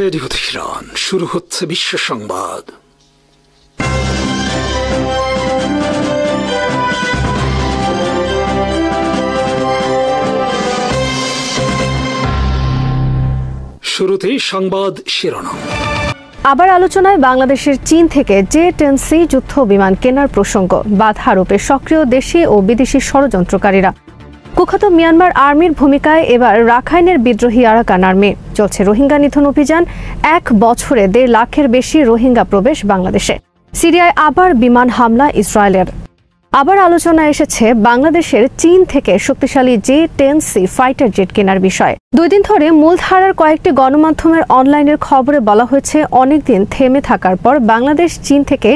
Radio Tehran, শুরু হচ্ছে বিশ্ব সংবাদ। শুরুতেই সংবাদ শিরোনাম। আবার আলোচনায় বাংলাদেশের চীন থেকে J-10C যুদ্ধ বিমান কেনার প্রসঙ্গ। বাধা আরোপে সক্রিয় দেশি ও বিদেশি ষড়যন্ত্রকারীরা। কুখ্যাত মিয়ানমার আর্মির ভূমিকায় এবার রাখাইনের বিদ্রোহী আরাকান আর্মি। চলছে রোহিঙ্গা নিধন অভিযান। 1 বছরে 1.5 লাখের বেশি রোহিঙ্গা প্রবেশ বাংলাদেশে। সিরিয়ায় আবার বিমান হামলা ইসরায়েলের। আবার আলোচনায় এসেছে বাংলাদেশের চীন থেকে শক্তিশালী J-10C ফাইটার জেট কেনার বিষয়। 2 দিন ধরে মূলধারার কয়েকটি গণমাধ্যমের অনলাইনের খবরে বলা হয়েছে, অনেকদিন থেমে থাকার পর বাংলাদেশ চীন থেকে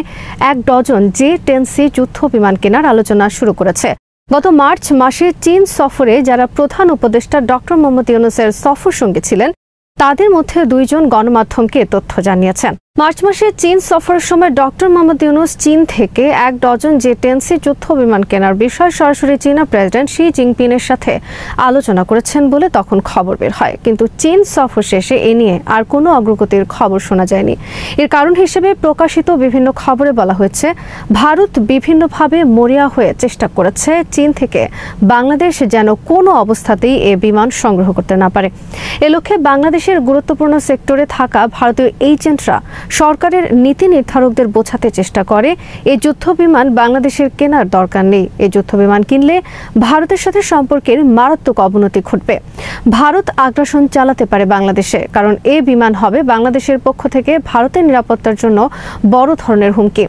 1 ডজন J-10C যুদ্ধ বিমান কেনার আলোচনা শুরু করেছে। গত মার্চ মাসে চীন সফরে যারা প্রধান উপদেষ্টা ডক্টর মোহাম্মদ ইউনূসের সফর সঙ্গী ছিলেন, তাদের মধ্যে 2 জন গণমাধ্যমকে তথ্য জানিয়েছেন। মার্চ মাসে চীন সফরের সময় ডক্টর মোহাম্মদ ইউনূস চীন থেকে 1 ডজন J-10C যুদ্ধ বিমান কেনার বিষয়ে সরাসরি চীনা প্রেসিডেন্ট শি জিনপিংয়ের সাথে আলোচনা করেছেন বলে তখন খবর বের হয়। কিন্তু চীন সফর শেষে এ নিয়ে আর কোনো অগ্রগতির খবর শোনা যায়নি। এর কারণ হিসেবে প্রকাশিত বিভিন্ন খবরে বলা হয়েছে, ভারত বিভিন্নভাবে মরিয়া হয়ে চেষ্টা করেছে চীন থেকে বাংলাদেশ যেন কোনো অবস্থাতেই এ বিমান সংগ্রহ করতে না পারে। এ লক্ষ্যে বাংলাদেশের গুরুত্বপূর্ণ সেক্টরে থাকা ভারতীয় এজেন্টরা সরকারের নীতি নির্ধারকদের বোঝাতে চেষ্টা করে এই যুদ্ধ বিমান বাংলাদেশের কেনার দরকার নেই। এই যুদ্ধ বিমান কিনলে ভারতের সাথে সম্পর্কের মারাত্মক অবনতি ঘটবে। ভারত আগ্রাসন চালাতে পারে বাংলাদেশে, কারণ এই বিমান হবে বাংলাদেশের পক্ষ থেকে ভারতের নিরাপত্তার জন্য বড় ধরনের হুমকি।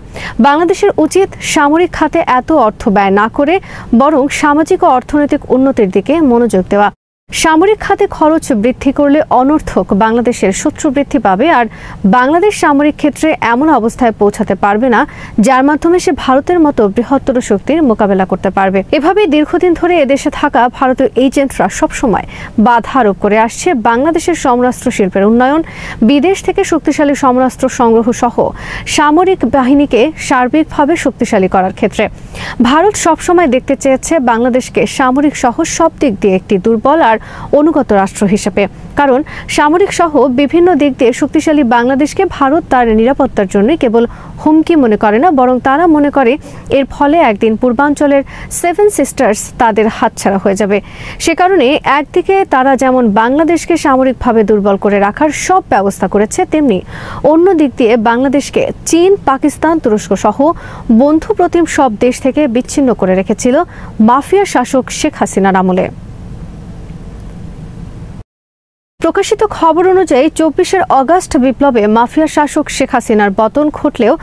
বাংলাদেশের উচিত সামরিক খাতে এত অর্থ ব্যয় না করে বরং সামাজিক ও অর্থনৈতিক উন্নতির দিকে মনোযোগ দেওয়া। সামরিক খাতে খরচ বৃদ্ধি করলে অনর্থক বাংলাদেশের শত্রু বৃদ্ধি পাবে, আর বাংলাদেশ সামরিক ক্ষেত্রে এমন অবস্থায় পৌঁছাতে পারবে না যার মাধ্যমে সে ভারতের মতো বৃহত্তর শক্তির মোকাবেলা করতে পারবে। এভাবেই দীর্ঘদিন ধরে এদেশে থাকা ভারতীয় এজেন্টরা সবসময় বাধা আরোপ করে আসছে বাংলাদেশের সমরাস্ত্র শিল্পের উন্নয়ন, বিদেশ থেকে শক্তিশালী সমরাস্ত্র সংগ্রহ সহ সামরিক বাহিনীকে সার্বিকভাবে শক্তিশালী করার ক্ষেত্রে। ভারত সবসময় দেখতে চেয়েছে বাংলাদেশকে সামরিক সহ সব দিক দিয়ে একটি দুর্বল আর অনুগত রাষ্ট্র হিসেবে, কারণ সামরিক সহ বিভিন্ন দিক দিয়ে শক্তিশালী বাংলাদেশকে ভারত তার নিরাপত্তার জন্য কেবল হুমকি মনে করে না, বরং তারা মনে করে এর ফলে একদিন পূর্বাঞ্চলের 7 সিস্টার্স তাদের হাতছাড়া হয়ে যাবে। সে কারণে একদিকে তারা যেমন বাংলাদেশকে সামরিকভাবে দুর্বল করে রাখার সব ব্যবস্থা করেছে, তেমনি অন্য দিক দিয়ে বাংলাদেশকে চীন, পাকিস্তান, তুরস্ক সহ বন্ধুপ্রতিম সব দেশ থেকে বিচ্ছিন্ন করে রেখেছিল মাফিয়া শাসক শেখ হাসিনার আমলে। প্রকাশিত খবর অনুযায়ী 24 আগস্ট বিপ্লবে মাফিয়া শাসক শেখ হাসিনার পতন ঘটলেও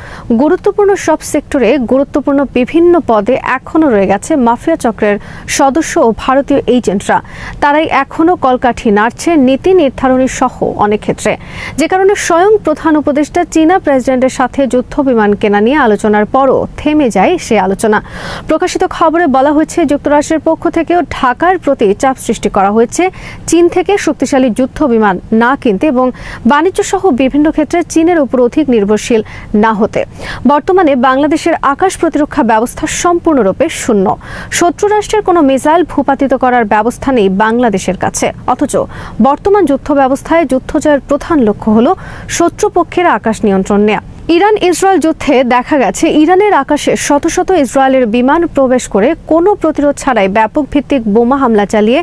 গুরুত্বপূর্ণ সব সেক্টরে গুরুত্বপূর্ণ বিভিন্ন পদে এখনও রয়ে গেছে মাফিয়া চক্রের সদস্য ও ভারতীয় এজেন্টরা। তারাই এখনও কলকাঠি নাড়ছে নীতি নির্ধারণী সহ অনেক ক্ষেত্রে, যে কারণে স্বয়ং প্রধান উপদেষ্টা চীনা প্রেসিডেন্টের সাথে যুদ্ধ বিমান কেনা নিয়ে আলোচনার পরও থেমে যায় সে আলোচনা। প্রকাশিত খবরে বলা হয়েছে, যুক্তরাষ্ট্রের পক্ষ থেকেও ঢাকার প্রতি চাপ সৃষ্টি করা হয়েছে চীন থেকে শক্তিশালী যুদ্ধ বিমান না কিনতে এবং বাণিজ্য সহ বিভিন্ন ক্ষেত্রে চীনের উপর অধিক নির্ভরশীল না হতে। বর্তমানে বাংলাদেশের আকাশ প্রতিরক্ষা ব্যবস্থা সম্পূর্ণরূপে শূন্য। শত্রু রাষ্ট্রের কোনো মিসাইল ভূপাতিত করার ব্যবস্থা নেই বাংলাদেশের কাছে। অথচ বর্তমান যুদ্ধ ব্যবস্থায় যুদ্ধ জয়ের প্রধান লক্ষ্য হল শত্রুপক্ষের আকাশ নিয়ন্ত্রণ নেওয়া। ইরান ইসরায়েল যুদ্ধে দেখা গেছে ইরানের আকাশে শত শত ইসরায়েলের বিমান প্রবেশ করে কোনো প্রতিরোধ ছাড়াই ব্যাপক ভিত্তিক বোমা হামলা চালিয়ে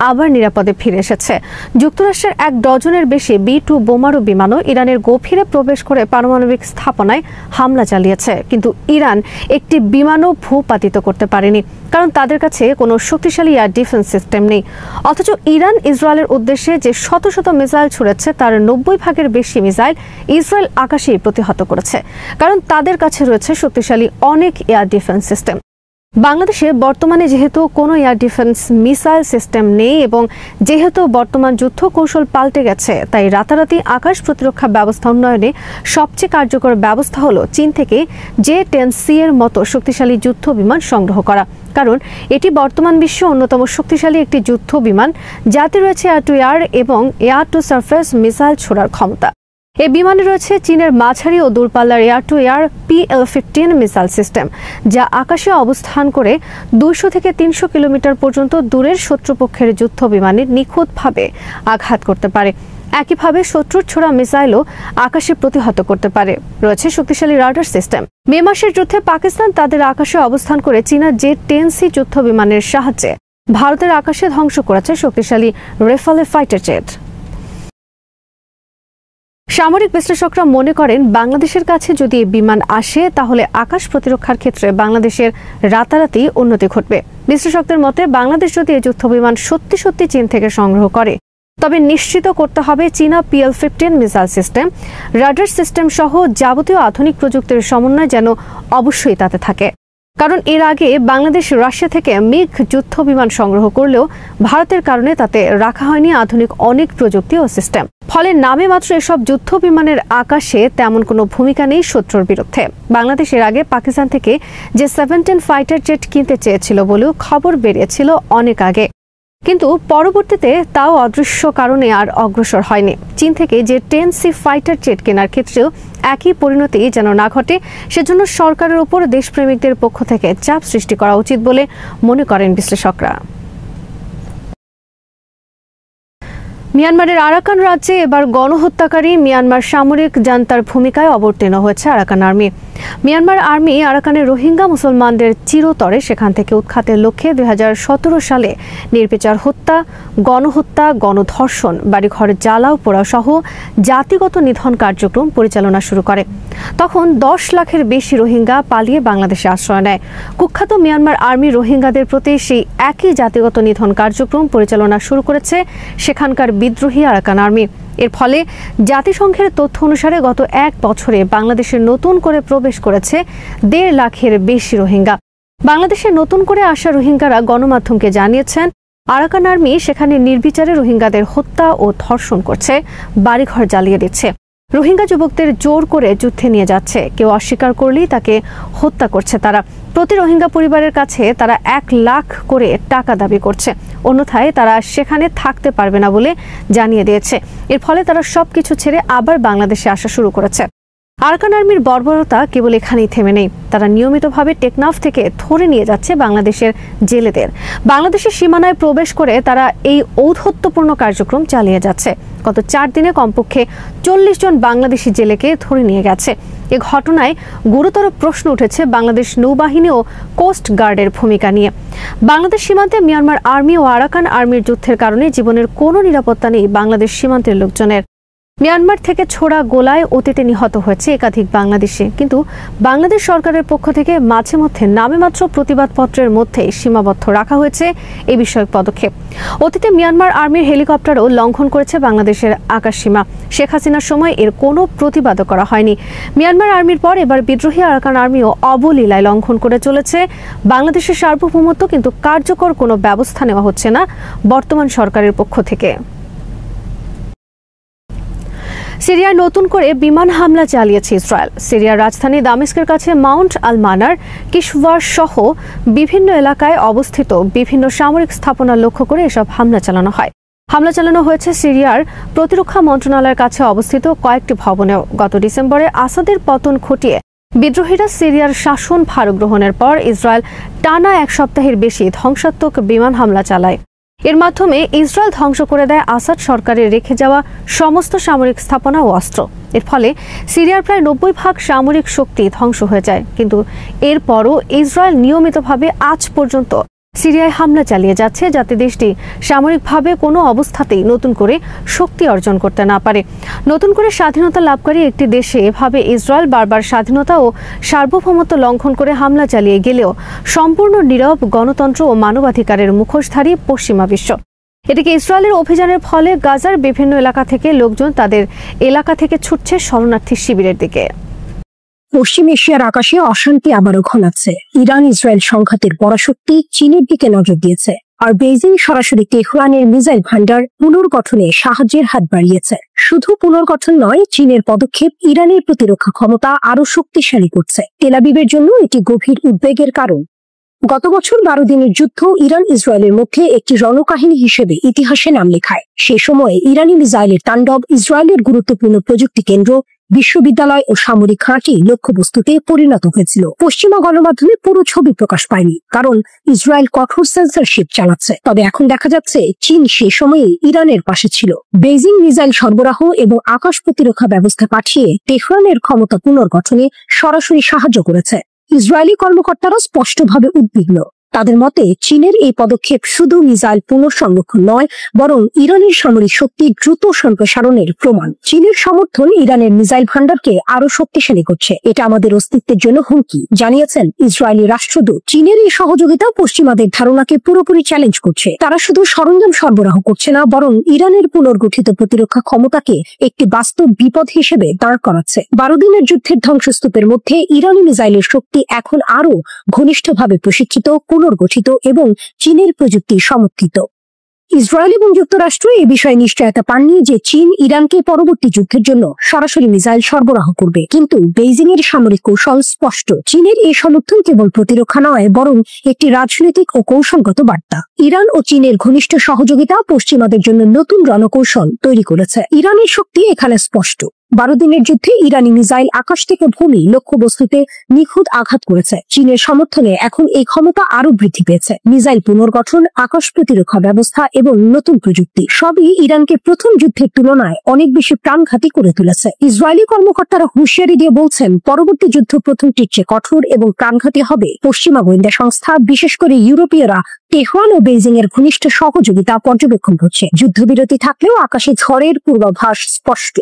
আবার নিরাপদে ফিরে এসেছে। যুক্তরাষ্ট্রের 1 ডজনের বেশি B-2 বোমারু বিমানও ইরানের গভীরে প্রবেশ করে পারমাণবিক স্থাপনায় হামলা চালিয়েছে, কিন্তু ইরান একটি বিমানও ভূপাতিত করতে পারেনি, কারণ তাদের কাছে কোনো শক্তিশালী এয়ার ডিফেন্স সিস্টেম নেই। অথচ ইরান ইসরায়েলের উদ্দেশ্যে যে শত শত মিসাইল ছুড়েছে তার 90 ভাগের বেশি মিসাইল ইসরায়েল আকাশেই প্রতিহত করেছে, কারণ তাদের কাছে রয়েছে শক্তিশালী অনেক এয়ার ডিফেন্স সিস্টেম। বাংলাদেশে বর্তমানে যেহেতু কোনো এয়ার ডিফেন্স মিসাইল সিস্টেম নেই এবং যেহেতু বর্তমান যুদ্ধ কৌশল পাল্টে গেছে, তাই রাতারাতি আকাশ প্রতিরক্ষা ব্যবস্থা উন্নয়নে সবচেয়ে কার্যকর ব্যবস্থা হলো চীন থেকে J-10C এর মতো শক্তিশালী যুদ্ধ বিমান সংগ্রহ করা, কারণ এটি বর্তমান বিশ্বে অন্যতম শক্তিশালী একটি যুদ্ধ বিমান, যাতে রয়েছে এয়ার টু এয়ার এবং এয়ার টু সারফেস মিসাইল ছোড়ার ক্ষমতা। এই বিমানে রয়েছে চীনের মাঝারি ও দূরপাল্লার air two air PL-15 missile system, যা আকাশে অবস্থান করে 200 থেকে 300 কিলোমিটার পর্যন্ত দূরের শত্রুপক্ষের যুদ্ধ বিমানে নিখুঁতভাবে আঘাত করতে পারে। একইভাবে শত্রুর ছোড়া মিসাইলও আকাশে প্রতিহত করতে পারে। রয়েছে শক্তিশালী রাডার সিস্টেম। মে মাসের যুদ্ধে পাকিস্তান তাদের আকাশে অবস্থান করে চীনা জে-10C যুদ্ধ বিমানের সাহায্যে ভারতের আকাশে ধ্বংস করেছে শক্তিশালী রেফালে ফাইটার জেট। সামরিক বিশ্লেষকরা মনে করেন বাংলাদেশের কাছে যদি বিমান আসে তাহলে আকাশ প্রতিরক্ষার ক্ষেত্রে বাংলাদেশের রাতারাতি উন্নতি ঘটবে। বিশ্লেষকদের মতে বাংলাদেশ যদি এই যুদ্ধ বিমান সত্যি সত্যি চীন থেকে সংগ্রহ করে তবে নিশ্চিত করতে হবে চীনা PL-15 missile system, radar system সহ যাবতীয় আধুনিক প্রযুক্তির সমন্বয় যেন অবশ্যই তাতে থাকে। কারণ এর আগে বাংলাদেশ রাশিয়া থেকে মিগ যুদ্ধ বিমান সংগ্রহ করলেও ভারতের কারণে তাতে রাখা হয়নি আধুনিক অনেক প্রযুক্তি ও সিস্টেম। ফলে নামে মাত্র এসব যুদ্ধ বিমানের আকাশে তেমন কোনো ভূমিকা নেই শত্রুর বিরুদ্ধে। বাংলাদেশ এর আগে পাকিস্তান থেকে জে-17 ফাইটার জেট কিনতে চেয়েছিল বলেও খবর বেরিয়েছিল অনেক আগে, কিন্তু পরবর্তীতে তাও অদৃশ্য কারণে আর অগ্রসর হয়নি। চীন থেকে জে-10C ফাইটার জেট কেনার ক্ষেত্রেও একই পরিণতি যেন না ঘটে, সেজন্য সরকারের উপর দেশপ্রেমিকদের পক্ষ থেকে চাপ সৃষ্টি করা উচিত বলে মনে করেন বিশ্লেষকরা। মিয়ানমারের আরাকান রাজ্যে এবার গণহত্যাকারী মিয়ানমার সামরিক জান্তার ভূমিকায় অবতীর্ণ হয়েছে আরাকান আর্মি। মিয়ানমার আর্মি আরাকানের রোহিঙ্গা মুসলমানদের চিরতরে সেখান থেকে উৎখাতের লক্ষ্যে 2017 সালে নির্বিচার হত্যা, গণহত্যা, গণধর্ষণ, বাড়িঘর জ্বালাও পোড়া সহ জাতিগত নিধন কার্যক্রম পরিচালনা শুরু করে। তখন 10 লাখের বেশি রোহিঙ্গা পালিয়ে বাংলাদেশে আশ্রয় নেয়। কুখ্যাত মিয়ানমার আর্মি রোহিঙ্গাদের প্রতি সেই একই জাতিগত নিধন কার্যক্রম পরিচালনা শুরু করেছে সেখানকার বিদ্রোহী আরাকান আর্মি। এর ফলে জাতিসংঘের তথ্য অনুসারে গত 1 বছরে বাংলাদেশে নতুন করে প্রবেশ করেছে 1.5 লাখের বেশি রোহিঙ্গা। বাংলাদেশে নতুন করে আসা রোহিঙ্গারা গণমাধ্যমকে জানিয়েছেন আরাকান আর্মি সেখানে নির্বিচারে রোহিঙ্গাদের হত্যা ও ধর্ষণ করছে, বাড়িঘর জ্বালিয়ে দিচ্ছে, রোহিঙ্গা যুবকদের জোর করে যুদ্ধে নিয়ে যাচ্ছে, কেউ অস্বীকার করলেই তাকে হত্যা করছে। তারা প্রতি রোহিঙ্গা পরিবারের কাছে তারা 1 লাখ করে টাকা দাবি করছে, অন্যথায় তারা সেখানে থাকতে পারবে না বলে জানিয়ে দিয়েছে। এর ফলে তারা সবকিছু ছেড়ে আবার বাংলাদেশে আসা শুরু করেছে। আরাকান আর্মির বর্বরতা কেবল এখানেই থেমে নেই, তারা নিয়মিতভাবে টেকনাফ থেকে ধরে নিয়ে যাচ্ছে বাংলাদেশের জেলেদের। বাংলাদেশের সীমানায় প্রবেশ করে তারা এই ঔদ্ধত্যপূর্ণ কার্যক্রম চালিয়ে যাচ্ছে। গত 4 দিনে কমপক্ষে 40 জন বাংলাদেশি জেলেকে ধরে নিয়ে গেছে। এ ঘটনায় গুরুতর প্রশ্ন উঠেছে বাংলাদেশ নৌবাহিনী ও কোস্ট গার্ডের ভূমিকা নিয়ে। বাংলাদেশ সীমান্তে মিয়ানমার আর্মি ও আরাকান আর্মির যুদ্ধের কারণে জীবনের কোনো নিরাপত্তা নেই বাংলাদেশ সীমান্তের লোকজনের। মিয়ানমার থেকে ছোড়া গোলায় অতীতে নিহত হয়েছে একাধিক বাংলাদেশি, কিন্তু বাংলাদেশ সরকারের পক্ষ থেকে মাঝে মধ্যে নামেমাত্র প্রতিবাদপত্রের মধ্যে সীমাবদ্ধ রাখা হয়েছে এই বিষয়ক পদক্ষেপ। অতীতে মিয়ানমার আর্মির হেলিকপ্টারও লঙ্ঘন করেছে বাংলাদেশের আকাশসীমা। শেখ হাসিনার সময় এর কোনো প্রতিবাদও করা হয়নি। মিয়ানমার আর্মির পর এবার বিদ্রোহী আরাকান আর্মিও অবলীলায় লঙ্ঘন করে চলেছে বাংলাদেশের সার্বভৌমত্ব, কিন্তু কার্যকর কোনো ব্যবস্থা নেওয়া হচ্ছে না বর্তমান সরকারের পক্ষ থেকে। সিরিয়ায় নতুন করে বিমান হামলা চালিয়েছে ইসরায়েল। সিরিয়ার রাজধানী দামেস্কের কাছে মাউন্ট আল মানার, কিশওয়ার সহ বিভিন্ন এলাকায় অবস্থিত বিভিন্ন সামরিক স্থাপনা লক্ষ্য করে এসব হামলা চালানো হয়। হামলা চালানো হয়েছে সিরিয়ার প্রতিরক্ষা মন্ত্রণালয়ের কাছে অবস্থিত কয়েকটি ভবনেও। গত ডিসেম্বরে আসাদের পতন ঘটিয়ে বিদ্রোহীরা সিরিয়ার শাসন ভার গ্রহণের পর ইসরায়েল টানা 1 সপ্তাহের বেশি ধ্বংসাত্মক বিমান হামলা চালায়। এর মাধ্যমে ইসরায়েল ধ্বংস করে দেয় আসাদ সরকারের রেখে যাওয়া সমস্ত সামরিক স্থাপনা ও অস্ত্র। এর ফলে সিরিয়ার প্রায় 90% সামরিক শক্তি ধ্বংস হয়ে যায়। কিন্তু এরপরও ইসরায়েল নিয়মিতভাবে আজ পর্যন্ত সিরিয়ায় হামলা চালিয়ে যাচ্ছে, যাতে দেশটি সামরিকভাবে কোনো অবস্থাতেই নতুন করে শক্তি অর্জন করতে না পারে। নতুন করে স্বাধীনতা লাভকারী একটি দেশে এভাবে ইসরায়েল বারবার স্বাধীনতা ও সার্বভৌমত্ব লঙ্ঘন করে হামলা চালিয়ে গেলেও সম্পূর্ণ নীরব গণতন্ত্র ও মানবাধিকারের মুখোশধারী পশ্চিমা বিশ্ব। এদিকে ইসরায়েলের অভিযানের ফলে গাজার বিভিন্ন এলাকা থেকে লোকজন তাদের এলাকা থেকে ছুটছে শরণার্থী শিবিরের দিকে। পশ্চিম এশিয়ার আকাশে অশান্তি আবারও ঘনাচ্ছে। ইরান ইসরায়েল সংঘাতের পরাশক্তি চীনের দিকে নজর দিয়েছে, আর বেইজিং সরাসরি তেহরানের মিসাইল ভান্ডার পুনর্গঠনে সাহায্যের হাত বাড়িয়েছে। শুধু পুনর্গঠন নয়, চীনের পদক্ষেপ ইরানের প্রতিরক্ষা ক্ষমতা আরও শক্তিশালী করছে। তেল আবিবের জন্য এটি গভীর উদ্বেগের কারণ। গত বছর 12 দিনের যুদ্ধ ইরান ইসরায়েলের মধ্যে একটি রণকাহিনী হিসেবে ইতিহাসে নাম লেখায়। সে সময়ে ইরানি মিসাইলের তাণ্ডব ইসরায়েলের গুরুত্বপূর্ণ প্রযুক্তি কেন্দ্র বিশ্ববিদ্যালয় ও সামরিক ঘাঁটি লক্ষ্যবস্তুতে পরিণত হয়েছিল। পশ্চিমা গণমাধ্যমে পুরো ছবি প্রকাশ পায়নি, কারণ ইসরায়েল কঠোর সেন্সরশিপ চালাচ্ছে। তবে এখন দেখা যাচ্ছে চীন সেই সময়ে ইরানের পাশে ছিল। বেইজিং মিসাইল সরবরাহ এবং আকাশ প্রতিরক্ষা ব্যবস্থা পাঠিয়ে তেহরানের ক্ষমতা পুনর্গঠনে সরাসরি সাহায্য করেছে। ইসরায়েলি কর্মকর্তারা স্পষ্টভাবে উদ্বিগ্ন। তাদের মতে চীনের এই পদক্ষেপ শুধু মিসাইল পুনঃসংরক্ষণ নয়, বরং ইরানের সামরিক শক্তি দ্রুত সম্প্রসারণের প্রমাণ। চীনের সমর্থন ইরানের মিসাইল ভান্ডারকে আরো শক্তিশালী করছে। এটা আমাদের অস্তিত্বের জন্য হুমকি, জানিয়েছেন ইসরায়েলি রাষ্ট্রদূত। চীনের এই সহযোগিতা পশ্চিমাদের ধারণাকে পুরোপুরি চ্যালেঞ্জ করছে। তারা শুধু সরঞ্জাম সরবরাহ করছে না, বরং ইরানের পুনর্গঠিত প্রতিরক্ষা ক্ষমতাকে একটি বাস্তব বিপদ হিসেবে দাঁড় করাচ্ছে। 12 দিনের যুদ্ধের ধ্বংসস্তূপের মধ্যে ইরানি মিসাইলের শক্তি এখন আরো ঘনিষ্ঠভাবে প্রশিক্ষিত, পুনর্গঠিত এবং চীনের প্রযুক্তি সমর্থিত। ইসরায়েল এবং যুক্তরাষ্ট্র এই বিষয়ে নিশ্চয়তা পাননি যে চীন ইরানকে পরবর্তী যুদ্ধের জন্য সরাসরি মিসাইল সরবরাহ করবে, কিন্তু বেইজিং এর সামরিক কৌশল স্পষ্ট। চীনের এই সমর্থন কেবল প্রতিরক্ষা নয়, বরং একটি রাজনৈতিক ও কৌশলগত বার্তা। ইরান ও চীনের ঘনিষ্ঠ সহযোগিতা পশ্চিমাদের জন্য নতুন রণকৌশল তৈরি করেছে। ইরানের শক্তি এখানে স্পষ্ট। 12 দিনের যুদ্ধে ইরানি মিসাইল আকাশ থেকে ভূমি লক্ষ্যবস্তুতে নিখুঁত আঘাত করেছে। চীনের সমর্থনে এখন এই ক্ষমতা আরো বৃদ্ধি পেয়েছে। মিসাইল পুনর্গঠন, আকাশ প্রতিরক্ষা ব্যবস্থা এবং নতুন প্রযুক্তি সবই ইরানকে প্রথম যুদ্ধের তুলনায় অনেক বেশি প্রাণঘাতী করে তুলেছে। ইসরায়েলি কর্মকর্তারা হুঁশিয়ারি দিয়ে বলছেন, পরবর্তী যুদ্ধ প্রথমটির চেয়ে কঠোর এবং প্রাণঘাতী হবে। পশ্চিমা গোয়েন্দা সংস্থা, বিশেষ করে ইউরোপীয়রা তেহরান ও বেইজিং এর ঘনিষ্ঠ সহযোগিতা পর্যবেক্ষণ করছে। যুদ্ধবিরতি থাকলেও আকাশে ঝড়ের পূর্বাভাস স্পষ্ট।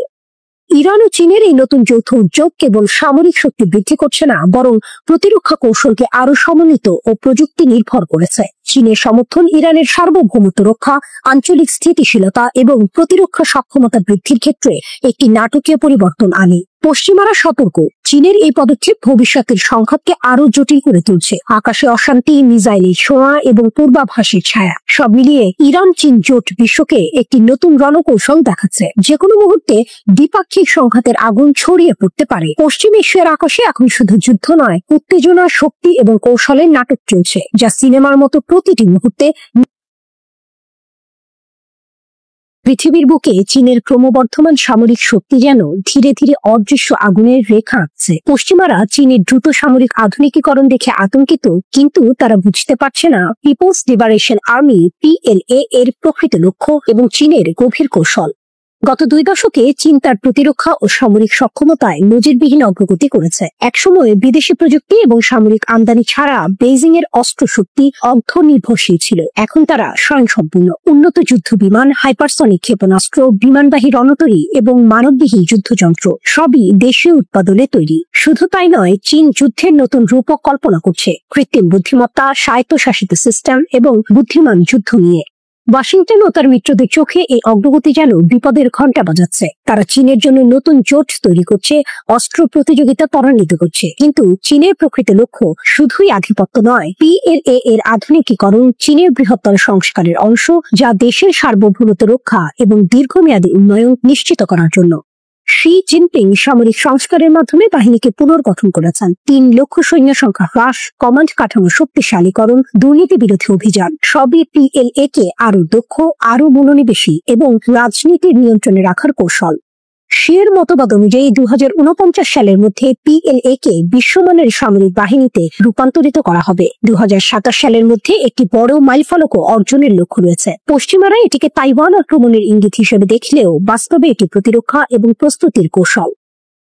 ইরান ও চীনের এই নতুন যৌথ উদ্যোগ কেবল সামরিক শক্তি বৃদ্ধি করছে না, বরং প্রতিরক্ষা কৌশলকে আরো সমন্বিত ও প্রযুক্তি নির্ভর করেছে। চীনের সমর্থন ইরানের সার্বভৌমত্ব রক্ষা, আঞ্চলিক স্থিতিশীলতা এবং প্রতিরক্ষা সক্ষমতা বৃদ্ধির ক্ষেত্রে একটি নাটকীয় পরিবর্তন আনে। পশ্চিমারা সতর্ক, চীনের এই পদক্ষেপ ভবিষ্যতের সংঘাতকে আরো জটিল করে তুলছে। আকাশে অশান্তি, মিসাইলের ছোঁয়া এবং পূর্বাভাসের ছায়া সব মিলিয়ে ইরান চীন জোট বিশ্বকে একটি নতুন রণকৌশল দেখাচ্ছে। যে কোনো মুহূর্তে দ্বিপাক্ষিক সংঘাতের আগুন ছড়িয়ে পড়তে পারে। পশ্চিম এশিয়ার আকাশে এখন শুধু যুদ্ধ নয়, উত্তেজনা, শক্তি এবং কৌশলের নাটক চলছে, যা সিনেমার মতো প্রতিটি মুহূর্তে। পৃথিবীর বুকে চীনের ক্রমবর্ধমান সামরিক শক্তি যেন ধীরে ধীরে অদৃশ্য আগুনের রেখা আঁকছে। পশ্চিমারা চীনের দ্রুত সামরিক আধুনিকীকরণ দেখে আতঙ্কিত, কিন্তু তারা বুঝতে পারছে না পিপলস লিবারেশন আর্মি PLA এর প্রকৃত লক্ষ্য এবং চীনের গভীর কৌশল। গত 2 দশকে চীন তার প্রতিরক্ষা ও সামরিক সক্ষমতায় নজিরবিহীন অগ্রগতি করেছে। একসময় বিদেশি প্রযুক্তি এবং সামরিক আমদানি ছাড়া বেইজিং এর অস্ত্র শক্তি অর্ধনির্ভরশীল ছিল। এখন তারা স্বয়ংসম্পূর্ণ। উন্নত যুদ্ধ বিমান, হাইপারসনিক ক্ষেপণাস্ত্র, বিমানবাহী রণতরী এবং মানববিহীন যুদ্ধযন্ত্র সবই দেশীয় উৎপাদনে তৈরি। শুধু তাই নয়, চীন যুদ্ধের নতুন রূপক কল্পনা করছে, কৃত্রিম বুদ্ধিমত্তা, স্বায়ত্তশাসিত সিস্টেম এবং বুদ্ধিমান যুদ্ধ নিয়ে। ওয়াশিংটন ও তার মিত্রদের চোখে এই অগ্রগতি যেন বিপদের ঘণ্টা বাজাচ্ছে। তারা চীনের জন্য নতুন জোট তৈরি করছে, অস্ত্র প্রতিযোগিতা ত্বরান্বিত করছে। কিন্তু চীনের প্রকৃত লক্ষ্য শুধুই আধিপত্য নয়। PLA এর আধুনিকীকরণ চীনের বৃহত্তর সংস্কারের অংশ, যা দেশের সার্বভৌমত্ব রক্ষা এবং দীর্ঘমেয়াদী উন্নয়ন নিশ্চিত করার জন্য। শি জিনপিং সামরিক সংস্কারের মাধ্যমে বাহিনীকে পুনর্গঠন করেছেন। 3 লক্ষ সৈন্য সংখ্যা হ্রাস, কমান্ড কাঠামো শক্তিশালীকরণ, দুর্নীতি বিরোধী অভিযান সবই PLA কে আরো দক্ষ, আরো মনোনিবেশী এবং রাজনীতির নিয়ন্ত্রণে রাখার কৌশল। শির মতবাদ অনুযায়ী 2049 সালের মধ্যে PLA কে বিশ্বমানের সামরিক বাহিনীতে রূপান্তরিত করা হবে। 2027 সালের মধ্যে একটি বড় মাইলফলকও অর্জনের লক্ষ্য রয়েছে। পশ্চিমারা এটিকে তাইওয়ান আক্রমণের ইঙ্গিত হিসেবে দেখলেও বাস্তবে এটি প্রতিরক্ষা এবং প্রস্তুতির কৌশল।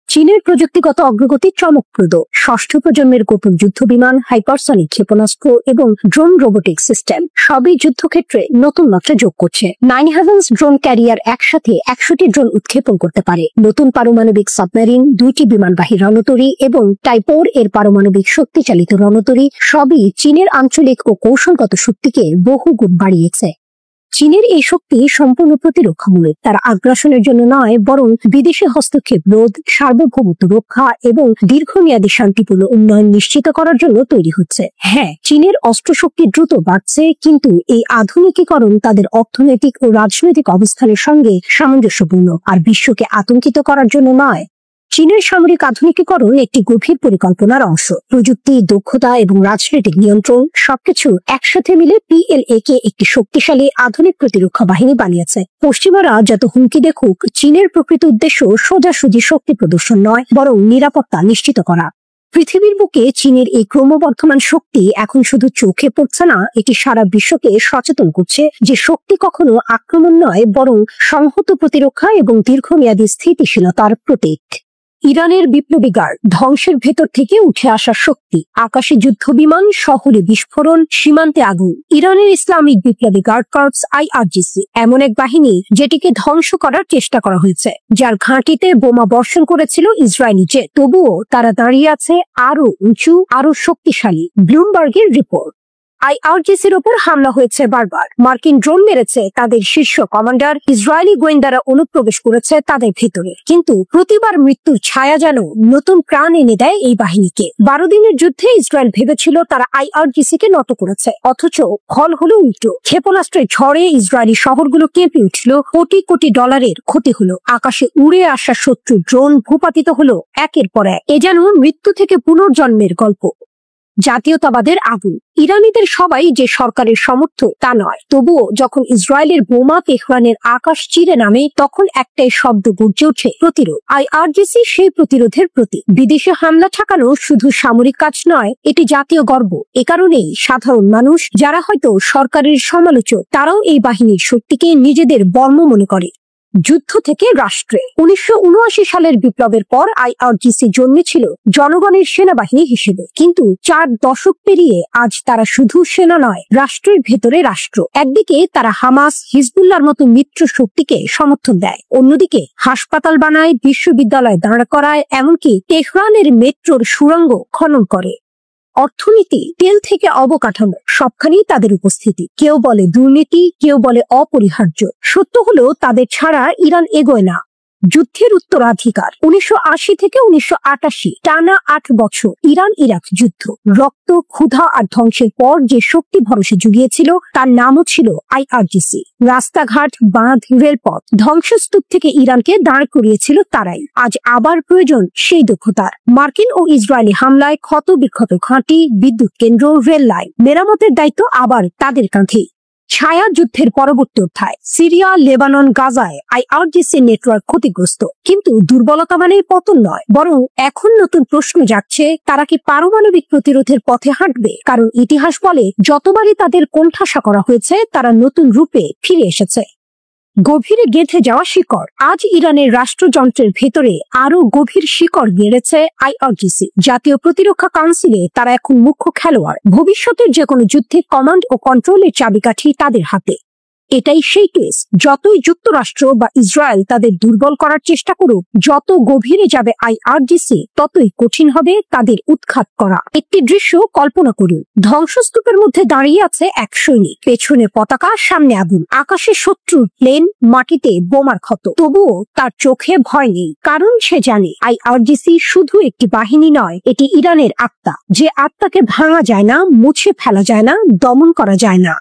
চীনের প্রযুক্তিগত অগ্রগতি চমকপ্রদ। 6ষ্ঠ প্রজন্মের গোপন যুদ্ধ বিমান, হাইপারসনিক ক্ষেপণাস্ত্র এবং ড্রোন রোবোটিক সিস্টেম সবই যুদ্ধক্ষেত্রে নতুন মাত্রা যোগ করছে। 9 হেভেন্স ড্রোন ক্যারিয়ার একসাথে 100টি ড্রোন উৎক্ষেপণ করতে পারে। নতুন পারমাণবিক সাবমেরিন, 2টি বিমানবাহী রণতরী এবং টাইপোর এর পারমাণবিক শক্তিচালিত রণতরী সবই চীনের আঞ্চলিক ও কৌশলগত শক্তিকে বহুগুণ বাড়িয়েছে। চীনের এই শক্তি সম্পূর্ণ প্রতিরক্ষামূলক। তার আগ্রাসনের জন্য নয়, বরং বিদেশি হস্তক্ষেপ রোধ, সার্বভৌমত্ব রক্ষা এবং দীর্ঘমেয়াদী শান্তিপূর্ণ উন্নয়ন নিশ্চিত করার জন্য তৈরি হচ্ছে। হ্যাঁ, চীনের অস্ত্রশক্তি দ্রুত বাড়ছে, কিন্তু এই আধুনিকীকরণ তাদের অর্থনৈতিক ও রাজনৈতিক অবস্থানের সঙ্গে সামঞ্জস্যপূর্ণ, আর বিশ্বকে আতঙ্কিত করার জন্য নয়। চীনের সামরিক আধুনিকীকরণ একটি গভীর পরিকল্পনার অংশ। প্রযুক্তি, দক্ষতা এবং রাজনৈতিক নিয়ন্ত্রণ সবকিছু একসাথে মিলে PLA কে একটি শক্তিশালী আধুনিক প্রতিরক্ষা বাহিনী বানিয়েছে। পশ্চিমারা যত হুমকি দেখুক, চীনের প্রকৃত উদ্দেশ্য সোজাসুজি শক্তি প্রদর্শন নয়, বরং নিরাপত্তা নিশ্চিত করা। পৃথিবীর বুকে চীনের এই ক্রমবর্ধমান শক্তি এখন শুধু চোখে পড়ছে না, এটি সারা বিশ্বকে সচেতন করছে যে শক্তি কখনো আক্রমণ নয়, বরং সংহত প্রতিরক্ষা এবং দীর্ঘমেয়াদী স্থিতিশীলতার প্রতীক। ইরানের বিপ্লবী গার্ড, ধ্বংসের ভেতর থেকে উঠে আসা শক্তি, আকাশে যুদ্ধ বিমান, শহরে বিস্ফোরণ, সীমান্তে আগুন। ইরানের ইসলামিক বিপ্লবী গার্ড কর্পস IRGC এমন এক বাহিনী যেটিকে ধ্বংস করার চেষ্টা করা হয়েছে, যার ঘাঁটিতে বোমা বর্ষণ করেছিল ইসরায়েলি জেট। তবুও তারা দাঁড়িয়ে আছে আরো উঁচু, আরো শক্তিশালী। ব্লুমবার্গের রিপোর্ট, IRGCর ওপর হামলা হয়েছে বারবার। মার্কিন ড্রোন মেরেছে তাদের শীর্ষ কমান্ডার, ইসরায়েলি গোয়েন্দারা অনুপ্রবেশ করেছে তাদের ভেতরে। কিন্তু প্রতিবার মৃত্যুর ছায়া যেন নতুন প্রাণ এনে দেয় এই বাহিনীকে। 12 দিনের যুদ্ধে ইসরায়েল ভেবেছিল তারা IRGC কে নত করেছে, অথচ ফল হলো উল্টো। ক্ষেপণাস্ত্রের ঝড়ে ইসরায়েলি শহরগুলো কেঁপে উঠল, কোটি কোটি ডলারের ক্ষতি হলো। আকাশে উড়ে আসা শত্রু ড্রোন ভূপাতিত হলো একের পর এক। এ যেন মৃত্যু থেকে পুনর্জন্মের গল্প। জাতীয়তাবাদের আগুন। ইরানিদের সবাই যে সরকারের সমর্থক তা নয়, তবুও যখন ইসরায়েলের বোমা তেহরানের আকাশ চিরে নামে, তখন একটাই শব্দ গর্জে ওঠে, প্রতিরোধ। IRGC সেই প্রতিরোধের প্রতীক। বিদেশে হামলা ঠেকানো শুধু সামরিক কাজ নয়, এটি জাতীয় গর্ব। এ কারণেই সাধারণ মানুষ, যারা হয়তো সরকারের সমালোচক, তারাও এই বাহিনীর শক্তিকে নিজেদের বর্ম মনে করে। যুদ্ধ থেকে রাষ্ট্রে। 1979 সালের বিপ্লবের পর IRGC জন্মেছিল জনগণের সেনাবাহিনী হিসেবে, কিন্তু 4 দশক পেরিয়ে আজ তারা শুধু সেনা নয়, রাষ্ট্রের ভেতরে রাষ্ট্র। একদিকে তারা হামাস, হিজবুল্লাহর মতো মিত্র শক্তিকে সমর্থন দেয়, অন্যদিকে হাসপাতাল বানায়, বিশ্ববিদ্যালয় দাঁড় করায়, এমনকি তেহরানের মেট্রোর সুড়ঙ্গ খনন করে। অর্থনীতি, তেল থেকে অবকাঠামো, সবখানেই তাদের উপস্থিতি। কেউ বলে দুর্নীতি, কেউ বলে অপরিহার্য। সত্য হলো তাদের ছাড়া ইরান এগোয় না। যুদ্ধের উত্তরাধিকার। 1980 থেকে 1988 টানা 8 বছর ইরান ইরাক যুদ্ধ। রক্ত, ক্ষুধা আর ধ্বংসের পর যে শক্তি ভরসা জুগিয়েছিল, তার নামও ছিল IRGC। রাস্তাঘাট, বাঁধ, রেলপথ, ধ্বংসস্তূপ থেকে ইরানকে দাঁড় করিয়েছিল তারাই। আজ আবার প্রয়োজন সেই দক্ষতার। মার্কিন ও ইসরায়েলি হামলায় ক্ষত বিক্ষত ঘাঁটি, বিদ্যুৎ কেন্দ্র, রেল লাইন, মেরামতের দায়িত্ব আবার তাদের কাঁধেই। ছায়া যুদ্ধের পরবর্তী অধ্যায়। সিরিয়া, লেবানন, গাজায় IRGC নেটওয়ার্ক ক্ষতিগ্রস্ত, কিন্তু দুর্বলতা মানেই পতন নয়, বরং এখন নতুন প্রশ্ন জাগছে, তারা কি পারমাণবিক প্রতিরোধের পথে হাঁটবে? কারণ ইতিহাস বলে, যতবারই তাদের কোণঠাসা করা হয়েছে, তারা নতুন রূপে ফিরে এসেছে। গভীরে গেঁথে যাওয়া শিকড়। আজ ইরানের রাষ্ট্রযন্ত্রের ভেতরে আরো গভীর শিকড় গেড়েছে IRGC। জাতীয় প্রতিরক্ষা কাউন্সিলে তারা এখন মুখ্য খেলোয়াড়। ভবিষ্যতের যে কোনো যুদ্ধে কমান্ড ও কন্ট্রোলের চাবিকাঠি তাদের হাতে। এটাই সেই কেস। যতই যুক্তরাষ্ট্র বা ইসরায়েল তাদের দুর্বল করার চেষ্টা করুক, যত গভীরে যাবে IRGC, ততই কঠিন হবে তাদের উৎখাত করা। একটি দৃশ্য কল্পনা করুন। ধ্বংসস্তূপের মধ্যে দাঁড়িয়ে আছে এক সৈনিক, পেছনে পতাকা, সামনে আগুন, আকাশে শত্রুর প্লেন, মাটিতে বোমার ক্ষত। তবুও তার চোখে ভয় নেই, কারণ সে জানে IRGC শুধু একটি বাহিনী নয়, এটি ইরানের আত্মা, যে আত্মাকে ভাঙা যায় না, মুছে ফেলা যায় না, দমন করা যায় না।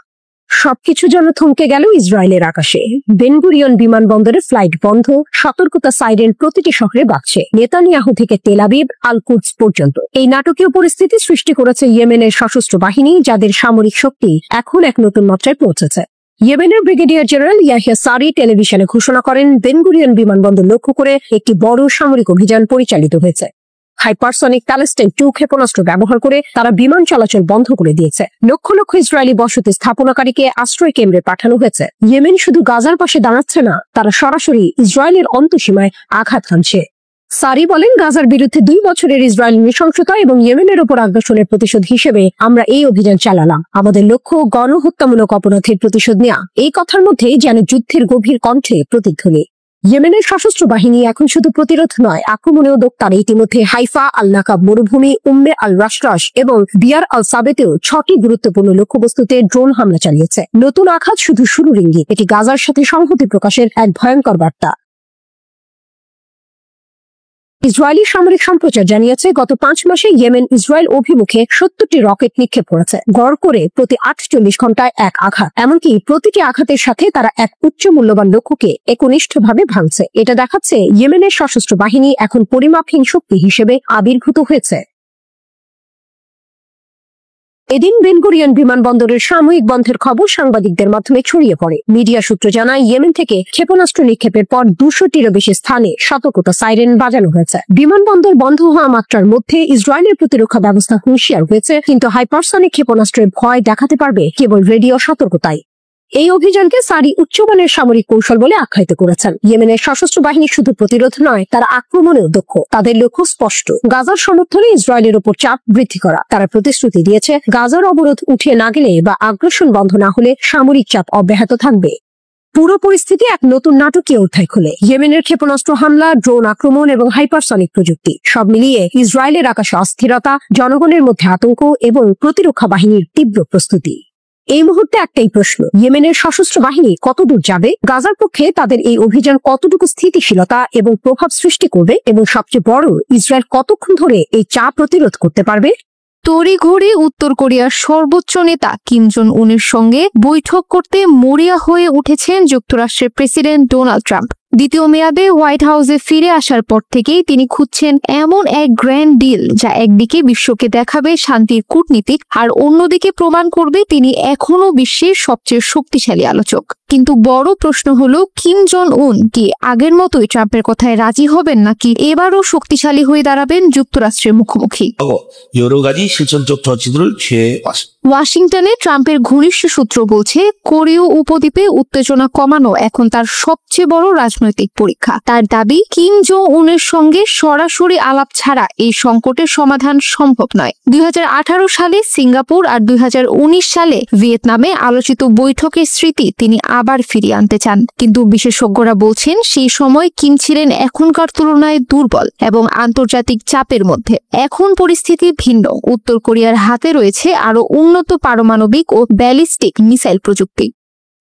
সবকিছু যেন থমকে গেল ইসরায়েলের আকাশে। বেন গুরিয়ন বিমানবন্দরে ফ্লাইট বন্ধ, সতর্কতা সাইরেন প্রতিটি শহরে বাজছে, নেতানিয়াহু থেকে তেল আবিব, আল কুদস পর্যন্ত। এই নাটকীয় পরিস্থিতি সৃষ্টি করেছে ইয়েমেনের সশস্ত্র বাহিনী, যাদের সামরিক শক্তি এখন এক নতুন মাত্রায় পৌঁছেছে। ইয়েমেনের ব্রিগেডিয়ার জেনারেল ইয়াহিয়া সারি টেলিভিশনে ঘোষণা করেন, বেন গুরিয়ন বিমানবন্দর লক্ষ্য করে একটি বড় সামরিক অভিযান পরিচালিত হয়েছে। হাইপারসনিক প্যালেস্টাইন 2 ক্ষেপণাস্ত্র ব্যবহার করে তারা বিমান চলাচল বন্ধ করে দিয়েছে। লক্ষ লক্ষ ইসরায়েলি বসতি স্থাপনাকারীকে আশ্রয় কেন্দ্রে পাঠানো হয়েছে। ইয়েমেন শুধু গাজার পাশে দাঁড়াচ্ছে না, তারা সরাসরি ইসরায়েলের অন্তঃসীমায় আঘাত হানছে। সারি বলেন, গাজার বিরুদ্ধে 2 বছরের ইসরায়েল নৃশংসতা এবং ইয়েমেনের উপর আগ্রাসনের প্রতিশোধ হিসেবে আমরা এই অভিযান চালালাম। আমাদের লক্ষ্য গণহত্যামূলক অপরাধের প্রতিশোধ নেওয়া। এই কথার মধ্যে যেন যুদ্ধের গভীর কণ্ঠে প্রতিধ্বনি। ইয়েমেনের সশস্ত্র বাহিনী এখন শুধু প্রতিরোধ নয়, আক্রমণেও দক্ষ। তারা ইতিমধ্যে হাইফা, আল নাকাব মরুভূমি, উম্মে আল রাশরাশ এবং বিয়ার আল সাবেতেও 6টি গুরুত্বপূর্ণ লক্ষ্যবস্তুতে ড্রোন হামলা চালিয়েছে। নতুন আঘাত শুধু শুরুর ইঙ্গিত, এটি গাজার সাথে সংহতি প্রকাশের এক ভয়ঙ্কর বার্তা। ইসরায়েলি সামরিক সম্প্রচার জানিয়েছে গত 5 মাসে ইয়েমেন ইসরায়েল অভিমুখে 70টি রকেট নিক্ষেপ করেছে, গড় করে প্রতি 48 ঘন্টায় এক আঘাত। এমনকি প্রতিটি আঘাতের সাথে তারা এক উচ্চ মূল্যবান লক্ষ্যকে একনিষ্ঠভাবে ভাঙছে। এটা দেখাচ্ছে ইয়েমেনের সশস্ত্র বাহিনী এখন পরিমাপহীন শক্তি হিসেবে আবির্ভূত হয়েছে। এদিন বেন গুরিয়ন বিমানবন্দরের সাময়িক বন্ধের খবর সাংবাদিকদের মাধ্যমে ছড়িয়ে পড়ে। মিডিয়া সূত্র জানায় ইয়েমেন থেকে ক্ষেপণাস্ত্র নিক্ষেপের পর 200টিরও বেশি স্থানে সতর্কতা সাইরেন বাজানো হয়েছে। বিমানবন্দর বন্ধ হওয়া মাত্রার মধ্যে ইসরায়েলের প্রতিরক্ষা ব্যবস্থা হুঁশিয়ার হয়েছে, কিন্তু হাইপারসনিক ক্ষেপণাস্ত্রের ভয় দেখাতে পারবে কেবল রেডিও সতর্কতায়। এই অভিযানকে সারি উচ্চমানের সামরিক কৌশল বলে আখ্যায়িত করেছেন। ইয়েমেনের সশস্ত্র বাহিনী শুধু প্রতিরোধ নয়, তারা আক্রমণেও দক্ষ। তাদের লক্ষ্য স্পষ্ট, গাজার সমর্থনে ইসরায়েলের উপর চাপ বৃদ্ধি করা। তারা প্রতিশ্রুতি দিয়েছে গাজার অবরোধ উঠিয়ে না গেলে বা আগ্রাসন বন্ধ না হলে সামরিক চাপ অব্যাহত থাকবে। পুরো পরিস্থিতি এক নতুন নাটকীয় অধ্যায় খুলে। ইয়েমেনের ক্ষেপণাস্ত্র হামলা, ড্রোন আক্রমণ এবং হাইপারসনিক প্রযুক্তি সব মিলিয়ে ইসরায়েলের আকাশে অস্থিরতা, জনগণের মধ্যে আতঙ্ক এবং প্রতিরক্ষা বাহিনীর তীব্র প্রস্তুতি। এই মুহূর্তে একটাই প্রশ্ন, ইয়েমেনের সশস্ত্র বাহিনী কতদূর যাবে? গাজার পক্ষে তাদের এই অভিযান কতটুকু স্থিতিশীলতা এবং প্রভাব সৃষ্টি করবে? এবং সবচেয়ে বড়, ইসরায়েল কতক্ষণ ধরে এই চাপ প্রতিরোধ করতে পারবে? তড়িঘড়ি উত্তর কোরিয়ার সর্বোচ্চ নেতা কিম জং উনের সঙ্গে বৈঠক করতে মরিয়া হয়ে উঠেছেন যুক্তরাষ্ট্রের প্রেসিডেন্ট ডোনাল্ড ট্রাম্প। দ্বিতীয় মেয়াদে হোয়াইট হাউসে ফিরে আসার পর থেকেই তিনি খুঁজছেন এমন এক গ্র্যান্ড ডিল যা একদিকে বিশ্বকে দেখাবে শান্তির কূটনীতিক, আর অন্যদিকে প্রমাণ করবে তিনি এখনো বিশ্বের সবচেয়ে শক্তিশালী আলোচক। কিন্তু বড় প্রশ্ন হলো, কিম জং উন কি আগের মতোই ট্রাম্পের কথায় রাজি হবেন, নাকি এবারও শক্তিশালী হয়ে দাঁড়াবেন যুক্তরাষ্ট্রের মুখোমুখি? 여러 가지 실천적 조치들을 취해왔습니다. ওয়াশিংটনে ট্রাম্পের ঘনিষ্ঠ সূত্র বলছে, কোরীয় উপদ্বীপে উত্তেজনা কমানো এখন তার সবচেয়ে বড় রাজনৈতিক পরীক্ষা। তার দাবি, কিম জং উনের সঙ্গে সরাসরি আলাপ ছাড়া এই সংকটের সমাধান সম্ভব নয়। 2018 সালে সিঙ্গাপুর আর 2019 সালে ভিয়েতনামে আলোচিত বৈঠকের স্মৃতি তিনি আবার ফিরিয়ে আনতে চান। কিন্তু বিশেষজ্ঞরা বলছেন, সেই সময় কিম ছিলেন এখনকার তুলনায় দুর্বল এবং আন্তর্জাতিক চাপের মধ্যে। এখন পরিস্থিতি ভিন্ন। উত্তর কোরিয়ার হাতে রয়েছে আরো উন্নত পারমাণবিক ও ব্যালিস্টিক মিসাইল প্রযুক্তি।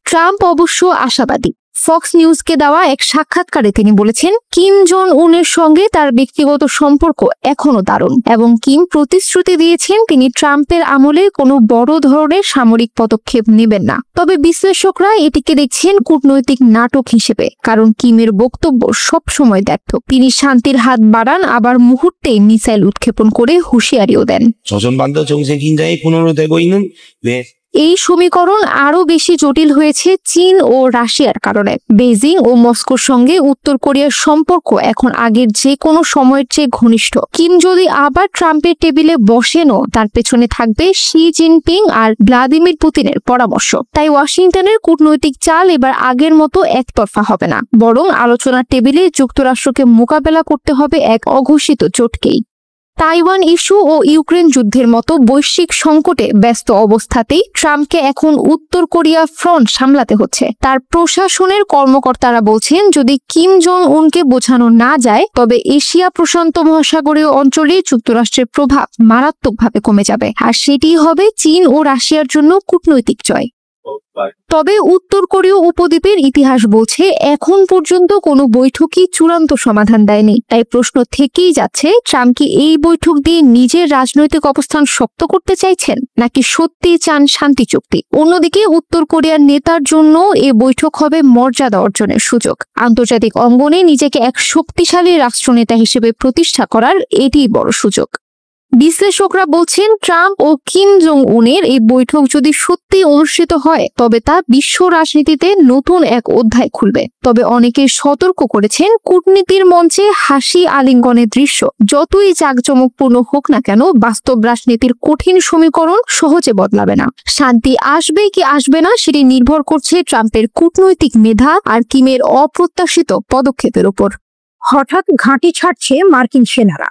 ট্রাম্প অবশ্য আশাবাদী। ফক্স নিউজকে দেওয়া এক সাক্ষাৎকারে তিনি বলেছেন, কিম জং উনের সঙ্গে তার ব্যক্তিগত সম্পর্ক এখনো দারুণ এবং কিম প্রতিশ্রুতি দিয়েছেন তিনি ট্রাম্পের আমলে কোনো বড় ধরনের সামরিক পদক্ষেপ নেবেন না। তবে বিশ্লেষকরা এটিকে দেখছেন কূটনৈতিক নাটক হিসেবে, কারণ কিমের বক্তব্য সবসময় ব্যর্থ। তিনি শান্তির হাত বাড়ান, আবার মুহূর্তেই মিসাইল উৎক্ষেপণ করে হুঁশিয়ারিও দেন। 조선반도 정세 긴장이 분호되고 있는 왜 এই সমীকরণ আরো বেশি জটিল হয়েছে চীন ও রাশিয়ার কারণে। বেজিং ও মস্কোর সঙ্গে উত্তর কোরিয়ার সম্পর্ক এখন আগের যে কোনো সময়ের চেয়ে ঘনিষ্ঠ। কিম যদি আবার ট্রাম্পের টেবিলে বসেনও, তার পেছনে থাকবে শি জিনপিং আর ভ্লাদিমির পুতিনের পরামর্শ। তাই ওয়াশিংটনের কূটনৈতিক চাল এবার আগের মতো একতরফা হবে না, বরং আলোচনার টেবিলে যুক্তরাষ্ট্রকে মোকাবেলা করতে হবে এক অঘোষিত জোটকেই। তাইওয়ান ইস্যু ও ইউক্রেন যুদ্ধের মতো বৈশ্বিক সংকটে ব্যস্ত অবস্থাতেই ট্রাম্পকে এখন উত্তর কোরিয়া ফ্রন্ট সামলাতে হচ্ছে। তার প্রশাসনের কর্মকর্তারা বলছেন, যদি কিম জং উনকে বোঝানো না যায়, তবে এশিয়া প্রশান্ত মহাসাগরীয় অঞ্চলে যুক্তরাষ্ট্রের প্রভাব মারাত্মকভাবে কমে যাবে, আর সেটি হবে চীন ও রাশিয়ার জন্য কূটনৈতিক জয়। তবে উত্তর কোরীয় উপদ্বীপের ইতিহাস বলছে, এখন পর্যন্ত কোনো বৈঠকই চূড়ান্ত সমাধান দেয়নি। তাই প্রশ্ন থেকেই যাচ্ছে, ট্রাম্প কি এই বৈঠক দিয়ে নিজের রাজনৈতিক অবস্থান শক্ত করতে চাইছেন, নাকি সত্যিই চান শান্তি চুক্তি? অন্যদিকে উত্তর কোরিয়ার নেতার জন্য এ বৈঠক হবে মর্যাদা অর্জনের সুযোগ। আন্তর্জাতিক অঙ্গনে নিজেকে এক শক্তিশালী রাষ্ট্রনেতা হিসেবে প্রতিষ্ঠা করার এটিই বড় সুযোগ। বিশ্লেষকরা বলছেন, ট্রাম্প ও কিম জং উনের এই বৈঠক যদি সত্যি অনুষ্ঠিত হয়, তবে তা বিশ্ব রাজনীতিতে নতুন এক অধ্যায় খুলবে। তবে অনেকে সতর্ক করেছেন, কূটনীতির মঞ্চে হাসি আলিঙ্গনের দৃশ্য যতই জাঁকজমকপূর্ণ হোক না কেন, বাস্তব রাজনীতির কঠিন সমীকরণ সহজে বদলাবে না। শান্তি আসবে কি আসবে না সেটি নির্ভর করছে ট্রাম্পের কূটনৈতিক মেধা আর কিমের অপ্রত্যাশিত পদক্ষেপের উপর। হঠাৎ ঘাঁটি ছাড়ছে মার্কিন সেনারা,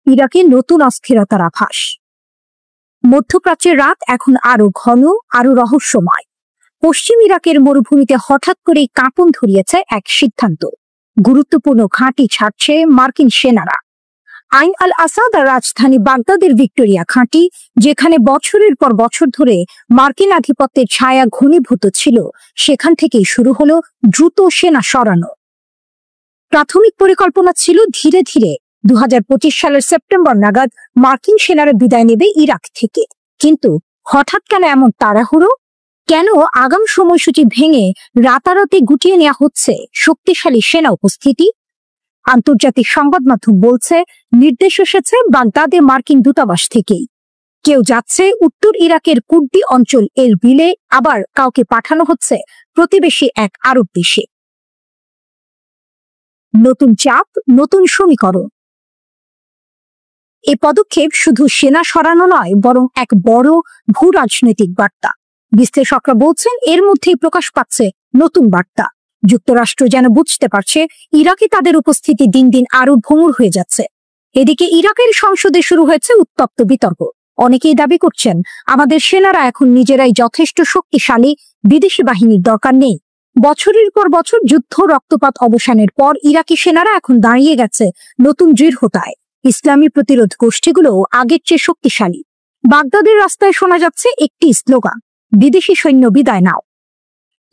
ইরাকে নতুন অস্থিরতার আভাস। মধ্যপ্রাচ্যের রাত এখন আরো ঘন, আরো রহস্যময়। পশ্চিম ইরাকের মরুভূমিতে হঠাৎ করেই কাঁপন ধরিয়েছে এক সিদ্ধান্ত। গুরুত্বপূর্ণ ঘাঁটি ছাড়ছে মার্কিন সেনারা। আইন আল আসাদ আর রাজধানী বাগদাদের ভিক্টোরিয়া ঘাঁটি, যেখানে বছরের পর বছর ধরে মার্কিন আধিপত্যের ছায়া ঘনীভূত ছিল, সেখান থেকেই শুরু হলো দ্রুত সেনা সরানো। প্রাথমিক পরিকল্পনা ছিল ধীরে ধীরে 2025 সালের সেপ্টেম্বর নাগাদ মার্কিন সেনারা বিদায় নেবে ইরাক থেকে। কিন্তু হঠাৎ কেন এমন তাড়াহুড়ো? কেন আগাম সময়সূচি ভেঙে রাতারাতি গুটিয়ে নেওয়া হচ্ছে শক্তিশালী সেনা উপস্থিতি? আন্তর্জাতিক সংবাদ মাধ্যম বলছে, নির্দেশ এসেছে বাগদাদে মার্কিন দূতাবাস থেকেই। কেউ যাচ্ছে উত্তর ইরাকের কুর্দি অঞ্চল এরবিলে, আবার কাউকে পাঠানো হচ্ছে প্রতিবেশী এক আরব দেশে। নতুন চাপ, নতুন সমীকরণ। এ পদক্ষেপ শুধু সেনা সরানো নয়, বরং এক বড় ভূ রাজনৈতিক বার্তা। বিশ্লেষকরা বলছেন, এর মধ্যেই প্রকাশ পাচ্ছে নতুন বার্তা। যুক্তরাষ্ট্র যেন বুঝতে পারছে ইরাকে তাদের উপস্থিতি দিন দিন আরো ভঙ্গুর হয়ে যাচ্ছে। এদিকে ইরাকের সংসদে শুরু হয়েছে উত্তপ্ত বিতর্ক। অনেকেই দাবি করছেন, আমাদের সেনারা এখন নিজেরাই যথেষ্ট শক্তিশালী, বিদেশি বাহিনীর দরকার নেই। বছরের পর বছর যুদ্ধ রক্তপাত অবসানের পর ইরাকি সেনারা এখন দাঁড়িয়ে গেছে নতুন দৃঢ়তায়। ইসলামী প্রতিরোধ গোষ্ঠীগুলো আগের চেয়ে শক্তিশালী। বাগদাদের রাস্তায় শোনা যাচ্ছে একটি স্লোগান, বিদেশি সৈন্য বিদায় নাও।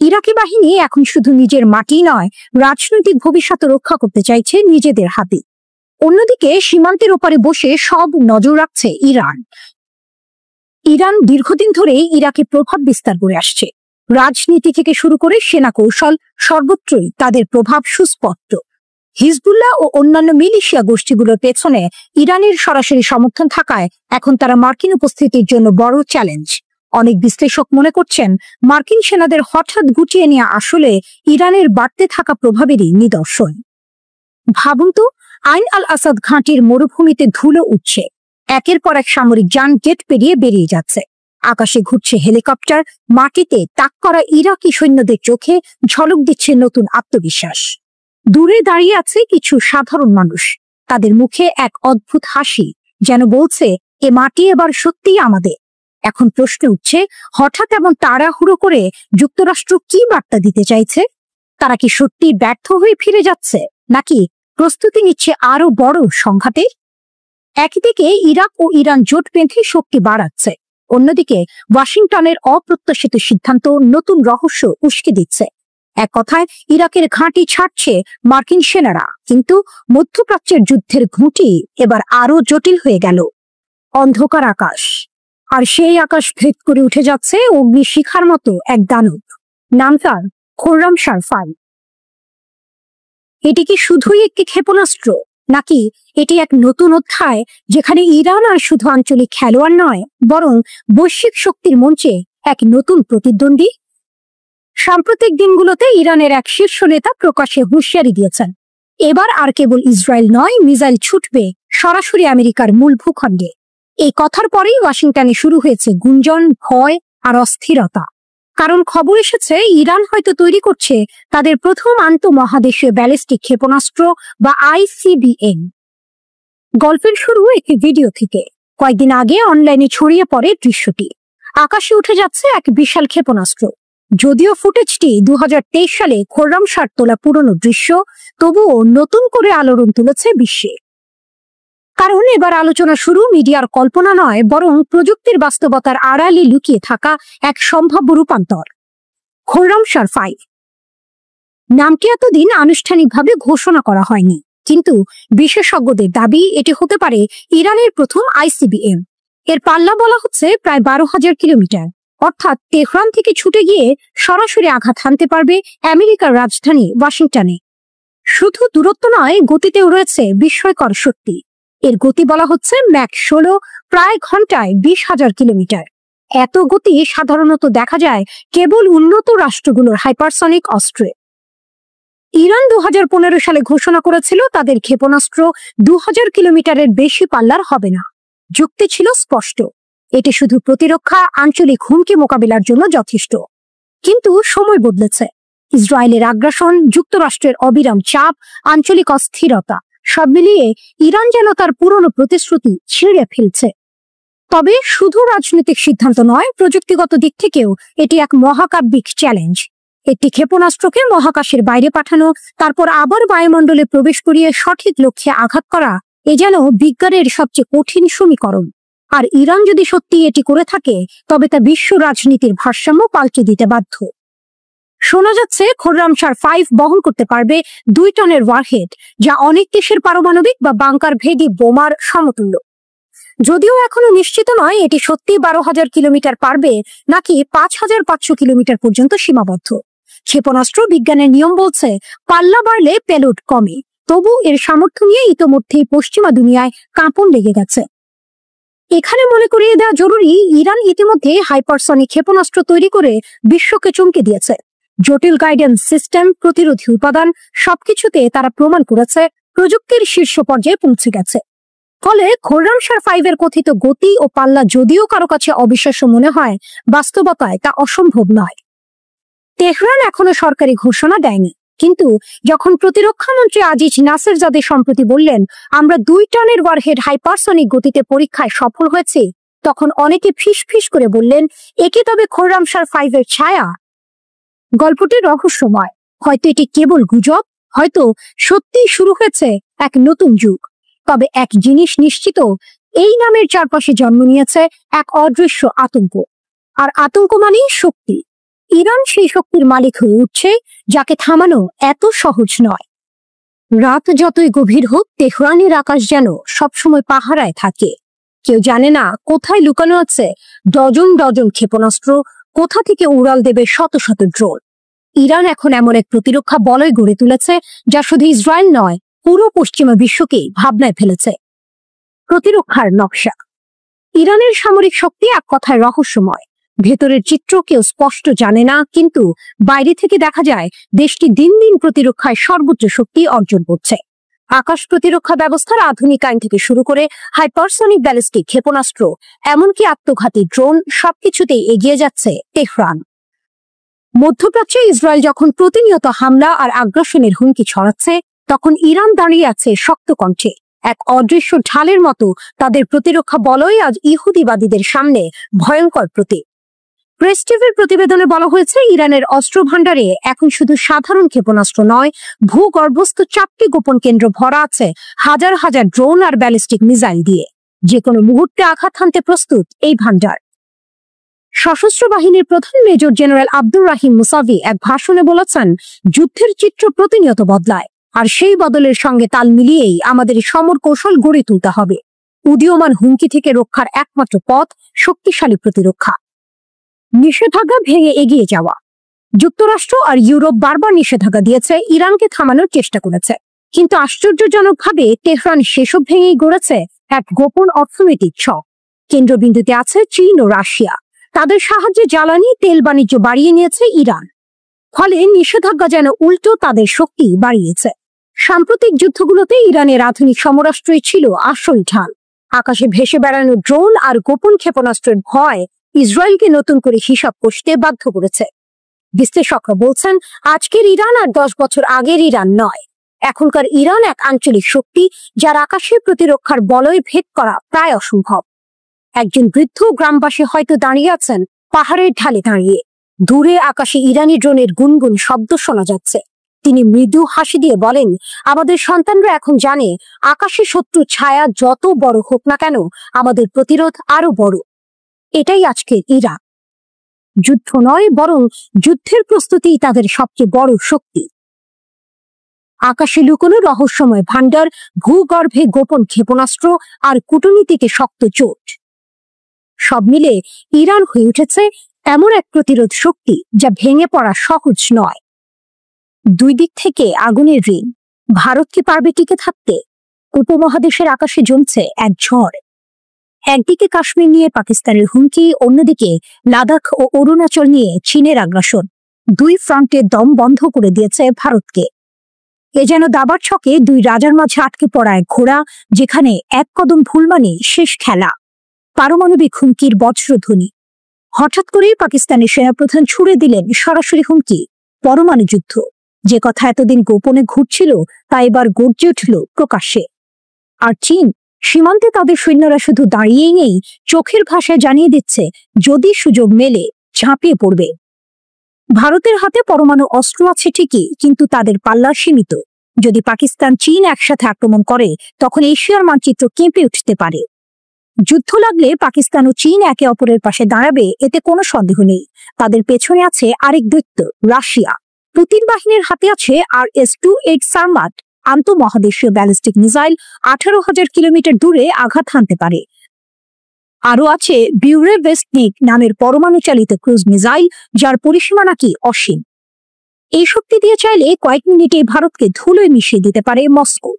ইরাকি বাহিনী এখন শুধু নিজের মাটি নয়, রাজনৈতিক ভবিষ্যৎ রক্ষা করতে চাইছে নিজেদের হাতে। অন্যদিকে সীমান্তের ওপারে বসে সব নজর রাখছে ইরান। ইরান দীর্ঘদিন ধরে ইরাকে প্রভাব বিস্তার করে আসছে। রাজনীতি থেকে শুরু করে সেনা কৌশল, সর্বত্রই তাদের প্রভাব সুস্পষ্ট। হিজবুল্লাহ ও অন্যান্য মিলিশিয়া গোষ্ঠীগুলোর পেছনে ইরানের সরাসরি সমর্থন থাকায় এখন তারা মার্কিন উপস্থিতির জন্য বড় চ্যালেঞ্জ। অনেক বিশ্লেষক মনে করছেন, মার্কিন সেনাদের হঠাৎ গুটিয়ে নেওয়া আসলে ইরানের বাড়তে থাকা প্রভাবেরই নিদর্শন। ভাবুন তো, আইন আল আসাদ ঘাঁটির মরুভূমিতে ধুলো উঠছে, একের পর এক সামরিক যান গেট পেরিয়ে বেরিয়ে যাচ্ছে। আকাশে ঘুরছে হেলিকপ্টার, মাটিতে তাক করা ইরাকি সৈন্যদের চোখে ঝলক দিচ্ছে নতুন আত্মবিশ্বাস। দূরে দাঁড়িয়ে আছে কিছু সাধারণ মানুষ, তাদের মুখে এক অদ্ভুত হাসি, যেন বলছে, এ মাটি এবার সত্যিই আমাদের। এখন প্রশ্ন উঠছে, হঠাৎ এমন তাড়াহুড়ো করে যুক্তরাষ্ট্র কি বার্তা দিতে চাইছে? তারা কি সত্যি ব্যর্থ হয়ে ফিরে যাচ্ছে, নাকি প্রস্তুতি নিচ্ছে আরো বড় সংঘাতের? একদিকে ইরাক ও ইরান জোট বেঁধে শক্তি বাড়াচ্ছে, অন্যদিকে ওয়াশিংটনের অপ্রত্যাশিত সিদ্ধান্ত নতুন রহস্য উস্কে দিচ্ছে। এক কথায়, ইরাকের ঘাঁটি ছাড়ছে মার্কিন সেনারা, কিন্তু মধ্যপ্রাচ্যের যুদ্ধের ঘুঁটি এবার আরো জটিল হয়ে গেল। অন্ধকার আকাশ, আর সেই আকাশ ভেদ করে উঠে যাচ্ছে অগ্নিশিখার মতো এক দানব। নাম তার খোররামশার 5। এটি কি শুধুই একটি ক্ষেপণাস্ত্র, নাকি এটি এক নতুন অধ্যায়, যেখানে ইরান আর শুধু আঞ্চলিক খেলোয়াড় নয়, বরং বৈশ্বিক শক্তির মঞ্চে এক নতুন প্রতিদ্বন্দ্বী? সাম্প্রতিক দিনগুলোতে ইরানের এক শীর্ষ নেতা প্রকাশ্যে হুঁশিয়ারি দিয়েছেন, এবার আর কেবল ইসরায়েল নয়, মিসাইল ছুটবে সরাসরি আমেরিকার মূল ভূখণ্ডে। এই কথার পরেই ওয়াশিংটনে শুরু হয়েছে গুঞ্জন, ভয় আর অস্থিরতা। কারণ খবর এসেছে, ইরান হয়তো তৈরি করছে তাদের প্রথম আন্তঃমহাদেশীয় ব্যালিস্টিক ক্ষেপণাস্ত্র বা ICBM। গল্পের শুরু একটি ভিডিও থেকে। কয়েকদিন আগে অনলাইনে ছড়িয়ে পড়ে দৃশ্যটি। আকাশে উঠে যাচ্ছে এক বিশাল ক্ষেপণাস্ত্র। যদিও ফুটেজটি 2023 সালে খোররামশার তোলা পুরনো দৃশ্য, তবুও নতুন করে আলোড়ন তুলেছে বিশ্বে। কারণ এবার আলোচনা শুরু মিডিয়ার কল্পনা নয়, বরং প্রযুক্তির বাস্তবতার আড়ালে লুকিয়ে থাকা এক সম্ভাব্য রূপান্তর। খোররামশার 5 নামটি এতদিন আনুষ্ঠানিকভাবে ঘোষণা করা হয়নি, কিন্তু বিশেষজ্ঞদের দাবি এটি হতে পারে ইরানের প্রথম ICBM। এর পাল্লা বলা হচ্ছে প্রায় 12,000 কিলোমিটার, অর্থাৎ তেহরান থেকে ছুটে গিয়ে সরাসরি আঘাত হানতে পারবে আমেরিকার রাজধানী ওয়াশিংটনে। শুধু দূরত্ব নয়, গতিতেও রয়েছে বিস্ময়কর শক্তি। এর গতি বলা হচ্ছে ম্যাক 16, প্রায় ঘন্টায় 20,000 কিলোমিটার। এত গতি সাধারণত দেখা যায় কেবল উন্নত রাষ্ট্রগুলোর হাইপারসনিক অস্ত্রে। ইরান 2015 সালে ঘোষণা করেছিল তাদের ক্ষেপণাস্ত্র 2000 কিলোমিটারের বেশি পাল্লার হবে না। যুক্তি ছিল স্পষ্ট, এটি শুধু প্রতিরক্ষা, আঞ্চলিক হুমকি মোকাবিলার জন্য যথেষ্ট। কিন্তু সময় বদলেছে। ইসরায়েলের আগ্রাসন, যুক্তরাষ্ট্রের অবিরাম চাপ, আঞ্চলিক অস্থিরতা, সব মিলিয়ে ইরান যেন তার পুরনো প্রতিশ্রুতি ছিঁড়ে ফেলছে। তবে শুধু রাজনৈতিক সিদ্ধান্ত নয়, প্রযুক্তিগত দিক থেকেও এটি এক মহাকাব্যিক চ্যালেঞ্জ। একটি ক্ষেপণাস্ত্রকে মহাকাশের বাইরে পাঠানো, তারপর আবার বায়ুমণ্ডলে প্রবেশ করিয়ে সঠিক লক্ষ্যে আঘাত করা, এ যেন বিজ্ঞানের সবচেয়ে কঠিন সমীকরণ। আর ইরান যদি সত্যি এটি করে থাকে, তবে তা বিশ্ব রাজনীতির ভারসাম্য পাল্টে দিতে বাধ্য। শোনা যাচ্ছে খোররামশার 5 বহন করতে পারবে 2 টনের ওয়ারহেড, যা অনেক দেশের পারমাণবিক বা বাংকার ভেদি বোমার সমতুল্য। যদিও এখনো নিশ্চিত নয় এটি সত্যি 12,000 কিলোমিটার পারবে নাকি 5,500 কিলোমিটার পর্যন্ত সীমাবদ্ধ। ক্ষেপণাস্ত্র বিজ্ঞানের নিয়ম বলছে পাল্লা বাড়লে পেলোড কমে, তবু এর সামর্থ্য নিয়ে ইতোমধ্যেই পশ্চিমা দুনিয়ায় কাঁপন লেগে গেছে। এখানে মনে করিয়ে দেওয়া জরুরি, ইরান ইতিমধ্যে হাইপারসনিক ক্ষেপণাস্ত্র তৈরি করে বিশ্বকে চমকে দিয়েছে। জটিল গাইডেন্স সিস্টেম, প্রতিরোধী উপাদান সবকিছুতে তারা প্রমাণ করেছে প্রযুক্তির শীর্ষ পর্যায়ে পৌঁছে গেছে। ফলে খোররামশার 5 এর কথিত গতি ও পাল্লা যদিও কারো কাছে অবিশ্বাস্য মনে হয়, বাস্তবতায় তা অসম্ভব নয়। তেহরান এখনো সরকারি ঘোষণা দেয়নি, কিন্তু যখন প্রতিরক্ষা মন্ত্রী আজিজ নাসেরজাদে সম্প্রতি বললেন আমরা 2 টনের ওয়ারহেড হাইপারসনিক গতিতে পরীক্ষায় সফল হয়েছে, তখন অনেকে ফিস ফিস করে বললেন একে তবে খোররামশার 5 এর ছায়া। গল্পটি রহস্যময়, হয়তো এটি কেবল গুজব, হয়তো সত্যিই শুরু হয়েছে এক নতুন যুগ। তবে এক জিনিস নিশ্চিত, এই নামের চারপাশে জন্ম নিয়েছে এক অদৃশ্য আতঙ্ক, আর আতঙ্ক মানেই শক্তি। ইরান সেই শক্তির মালিক হয়ে উঠছে, যাকে থামানো এত সহজ নয়। রাত যতই গভীর হোক, তেহরানের আকাশ যেন সবসময় পাহারায় থাকে। কেউ জানে না কোথায় লুকানো আছে ডজন ডজন ক্ষেপণাস্ত্র, কোথা থেকে উড়াল দেবে শত শত ড্রোন। ইরান এখন এমন এক প্রতিরক্ষা বলয় গড়ে তুলেছে যা শুধু ইসরায়েল নয়, পুরো পশ্চিমা বিশ্বকে ভাবনায় ফেলেছে। প্রতিরক্ষার নকশা। ইরানের সামরিক শক্তি এক কথায় রহস্যময়। ভেতরের চিত্র কেউ স্পষ্ট জানে না, কিন্তু বাইরে থেকে দেখা যায় দেশটি দিন দিন প্রতিরক্ষায় সর্বোচ্চ শক্তি অর্জন করছে। আকাশ প্রতিরক্ষা ব্যবস্থার আধুনিকায়ন থেকে শুরু করে হাইপারসনিক ব্যালিস্টিক ক্ষেপণাস্ত্র, এমনকি আত্মঘাতী ড্রোন, সবকিছুতেই এগিয়ে যাচ্ছে তেহরান। মধ্যপ্রাচ্যে ইসরায়েল যখন প্রতিনিয়ত হামলা আর আগ্রাসনের হুমকি ছড়াচ্ছে, তখন ইরান দাঁড়িয়ে আছে শক্ত কণ্ঠে। এক অদৃশ্য ঢালের মতো তাদের প্রতিরক্ষা বলয় আজ ইহুদিবাদীদের সামনে ভয়ঙ্কর প্রতীক। প্রেস টিভির প্রতিবেদনে বলা হয়েছে ইরানের অস্ত্র ভাণ্ডারে এখন শুধু সাধারণ ক্ষেপণাস্ত্র নয়, ভূগর্ভস্থ 4টি গোপন কেন্দ্র ভরা আছে হাজার হাজার ড্রোন আর ব্যালিস্টিক মিসাইল দিয়ে। যে কোনো মুহূর্তে আঘাত হানতে প্রস্তুত এই ভাণ্ডার। সশস্ত্র বাহিনীর প্রধান মেজর জেনারেল আব্দুর রাহিম মুসাভি এক ভাষণে বলেছেন যুদ্ধের চিত্র প্রতিনিয়ত বদলায়, আর সেই বদলের সঙ্গে তাল মিলিয়েই আমাদের সমর কৌশল গড়ে তুলতে হবে। উদীয়মান হুমকি থেকে রক্ষার একমাত্র পথ শক্তিশালী প্রতিরক্ষা। নিষেধাজ্ঞা ভেঙে এগিয়ে যাওয়া। যুক্তরাষ্ট্র আর ইউরোপ বারবার নিষেধাজ্ঞা দিয়েছে, ইরানকে থামানোর চেষ্টা করেছে, কিন্তু আশ্চর্যজনকভাবে তেহরান সেসব ভেঙেই গড়েছে এক গোপন অর্থনৈতিক ছক। কেন্দ্রবিন্দুতে আছে চীন ও রাশিয়া। তাদের সাহায্যে জ্বালানি তেল বাণিজ্য বাড়িয়ে নিয়েছে ইরান। ফলে নিষেধাজ্ঞা যেন উল্টো তাদের শক্তি বাড়িয়েছে। সাম্প্রতিক যুদ্ধগুলোতে ইরানের আধুনিক সমরাস্ত্রই ছিল আসল ঢাল। আকাশে ভেসে বেড়ানো ড্রোন আর গোপন ক্ষেপণাস্ত্রের ভয় ইসরায়েলকে নতুন করে হিসাব কষতে বাধ্য করেছে। বিশ্লেষকরা বলছেন আজকের ইরান আর 10 বছর আগের ইরান নয়। এখনকার ইরান এক আঞ্চলিক শক্তি, যার আকাশে প্রতিরক্ষার বলয় ভেদ করা প্রায় অসম্ভব। একজন বৃদ্ধ গ্রামবাসী হয়তো দাঁড়িয়ে আছেন পাহাড়ের ঢালে দাঁড়িয়ে। দূরে আকাশে ইরানি ড্রোনের গুনগুন শব্দ শোনা যাচ্ছে। তিনি মৃদু হাসি দিয়ে বলেন, আমাদের সন্তানরা এখন জানে আকাশে শত্রুর ছায়া যত বড় হোক না কেন, আমাদের প্রতিরোধ আরো বড়। এটাই আজকের ইরাক। যুদ্ধ নয়, বরং যুদ্ধের প্রস্তুতিই তাদের সবচেয়ে বড় শক্তি। আকাশে লুকোনো রহস্যময় ভাণ্ডার, ভূগর্ভে গোপন ক্ষেপণাস্ত্র আর কূটনীতিকে শক্ত চোট, সব মিলে ইরান হয়ে উঠেছে এমন এক প্রতিরোধ শক্তি যা ভেঙে পড়া সহজ নয়। দুই দিক থেকে আগুনের ঋণ। ভারত কি পারবে টিকে থাকতে? উপমহাদেশের আকাশে জমছে এক ঝড়। একদিকে কাশ্মীর নিয়ে পাকিস্তানের হুমকি, অন্যদিকে লাদাখ ও অরুণাচল নিয়ে চীনের আগ্রাসন। দুই ফ্রন্টে দম বন্ধ করে দিয়েছে ভারতকে। এ যেন দাবার ছকে দুই রাজার মাঝে আটকে পড়া এক ঘোড়া, যেখানে এক কদম ভুল মানে শেষ খেলা। পারমাণবিক হুমকির বজ্রধ্বনি। হঠাৎ করেই পাকিস্তানের সেনাপ্রধান ছুড়ে দিলেন সরাসরি হুমকি, পরমাণু যুদ্ধ। যে কথা এতদিন গোপনে ঘুরছিল তা এবার গর্জে উঠল প্রকাশ্যে। আর চীন সীমান্তে তাদের সৈন্যরা শুধু দাঁড়িয়েই নেই, চোখের ভাষায় জানিয়ে দিচ্ছে যদি সুযোগ মেলে ঝাঁপিয়ে পড়বে। ভারতের হাতে পরমাণু অস্ত্র আছে ঠিকই, কিন্তু তাদের পাল্লা সীমিত। যদি পাকিস্তান চীন একসাথে আক্রমণ করে, তখন এশিয়ার মানচিত্র কেঁপে উঠতে পারে। যুদ্ধ লাগলে পাকিস্তান ও চীন একে অপরের পাশে দাঁড়াবে, এতে কোনো সন্দেহ নেই। তাদের পেছনে আছে আরেক দৈত্য, রাশিয়া। পুতিন বাহিনীর হাতে আছে RS-28 সারমাট আন্তঃমহাদেশীয় ব্যালিস্টিক মিসাইল, 18,000 কিলোমিটার দূরে আঘাত হানতে পারে। আরও আছে বিউরেভেস্টনিক নামের পরমাণু চালিত ক্রুজ মিসাইল, যার পরিসীমা নাকি অসীম। এই শক্তি দিয়ে চাইলে কয়েক মিনিটে ভারতকে ধুলোয় মিশিয়ে দিতে পারে মস্কো।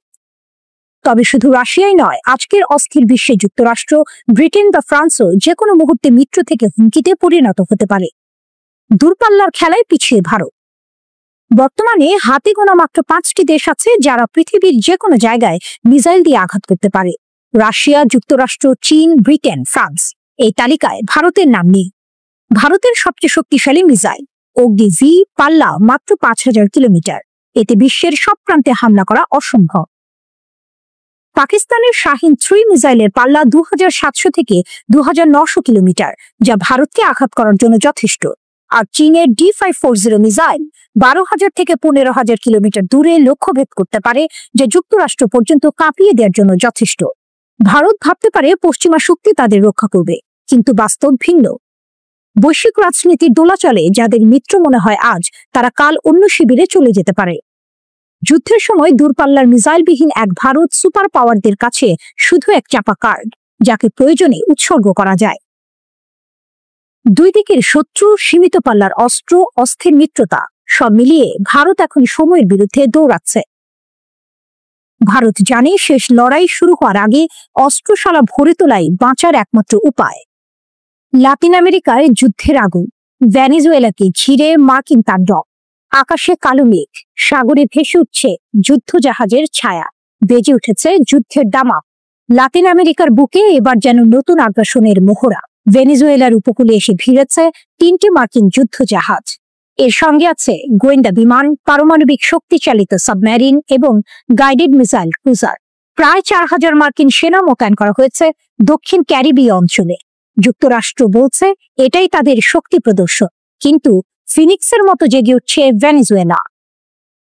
তবে শুধু রাশিয়াই নয়, আজকের অস্থির বিশ্বে যুক্তরাষ্ট্র, ব্রিটেন বা ফ্রান্সও যে কোনো মুহূর্তে মিত্র থেকে হুমকিতে পরিণত হতে পারে। দূরপাল্লার খেলায় পিছিয়ে ভারত। বর্তমানে হাতে গোনা মাত্র 5টি দেশ আছে যারা পৃথিবীর যে কোনো জায়গায় মিসাইল দিয়ে আঘাত করতে পারে। রাশিয়া, যুক্তরাষ্ট্র, চীন, ব্রিটেন, ফ্রান্স। এই তালিকায় ভারতের নাম নেই। ভারতের সবচেয়ে শক্তিশালী মিসাইল অগ্নি-V পাল্লা মাত্র 5,000 কিলোমিটার। এতে বিশ্বের সব প্রান্তে হামলা করা অসম্ভব। পাকিস্তানের শাহিন-3 মিসাইলের পাল্লা 2,700 থেকে 2,900 কিলোমিটার, যা ভারতকে আঘাত করার জন্য যথেষ্ট। আর চীনের D540 মিসাইল 12,000 থেকে 15,000 কিলোমিটার দূরে লক্ষ্যভেদ করতে পারে, যা যুক্তরাষ্ট্র পর্যন্ত কাঁপিয়ে দেওয়ার জন্য যথেষ্ট। ভারত ভাবতে পারে পশ্চিমা শক্তি তাদের রক্ষা করবে, কিন্তু বাস্তব ভিন্ন। বৈশ্বিক রাজনীতির দোলাচলে যাদের মিত্র মনে হয় আজ, তারা কাল অন্য শিবিরে চলে যেতে পারে। যুদ্ধের সময় দূরপাল্লার মিসাইলবিহীন এক ভারত সুপার পাওয়ারদের কাছে শুধু এক চাপা কার্ড, যাকে প্রয়োজনে উৎসর্গ করা যায়। দুই দিকের শত্রু, সীমিত পাল্লার অস্ত্র, অস্থির মিত্রতা, সব মিলিয়ে ভারত এখন সময়ের বিরুদ্ধে দৌড়াচ্ছে। ভারত জানে শেষ লড়াই শুরু হওয়ার আগে অস্ত্রশালা ভরে তোলাই বাঁচার একমাত্র উপায়। লাতিন আমেরিকায় যুদ্ধের আগুন, ভেনেজুয়েলাকে ঘিরে মার্কিন তাণ্ডব। আকাশে কালো মেঘ, সাগরে ভেসে উঠছে যুদ্ধ জাহাজের ছায়া, বেজে উঠেছে যুদ্ধের দামাক। লাতিন আমেরিকার বুকে এবার যেন নতুন আগ্রাসনের মোহরা। ভেনেজুয়েলার উপকূলে এসে ভিড়েছে 3টি মার্কিন যুদ্ধ জাহাজ। এর সঙ্গে আছে গোয়েন্দা বিমান, পারমাণবিক শক্তিচালিত সাবমেরিন এবং গাইডেড মিসাইল ক্রুজার। প্রায় 4,000 মার্কিন সেনা মোতায়েন করা হয়েছে দক্ষিণ ক্যারিবীয় অঞ্চলে। যুক্তরাষ্ট্র বলছে এটাই তাদের শক্তি প্রদর্শন, কিন্তু ফিনিক্সের মতো জেগে উঠছে ভেনেজুয়েলা।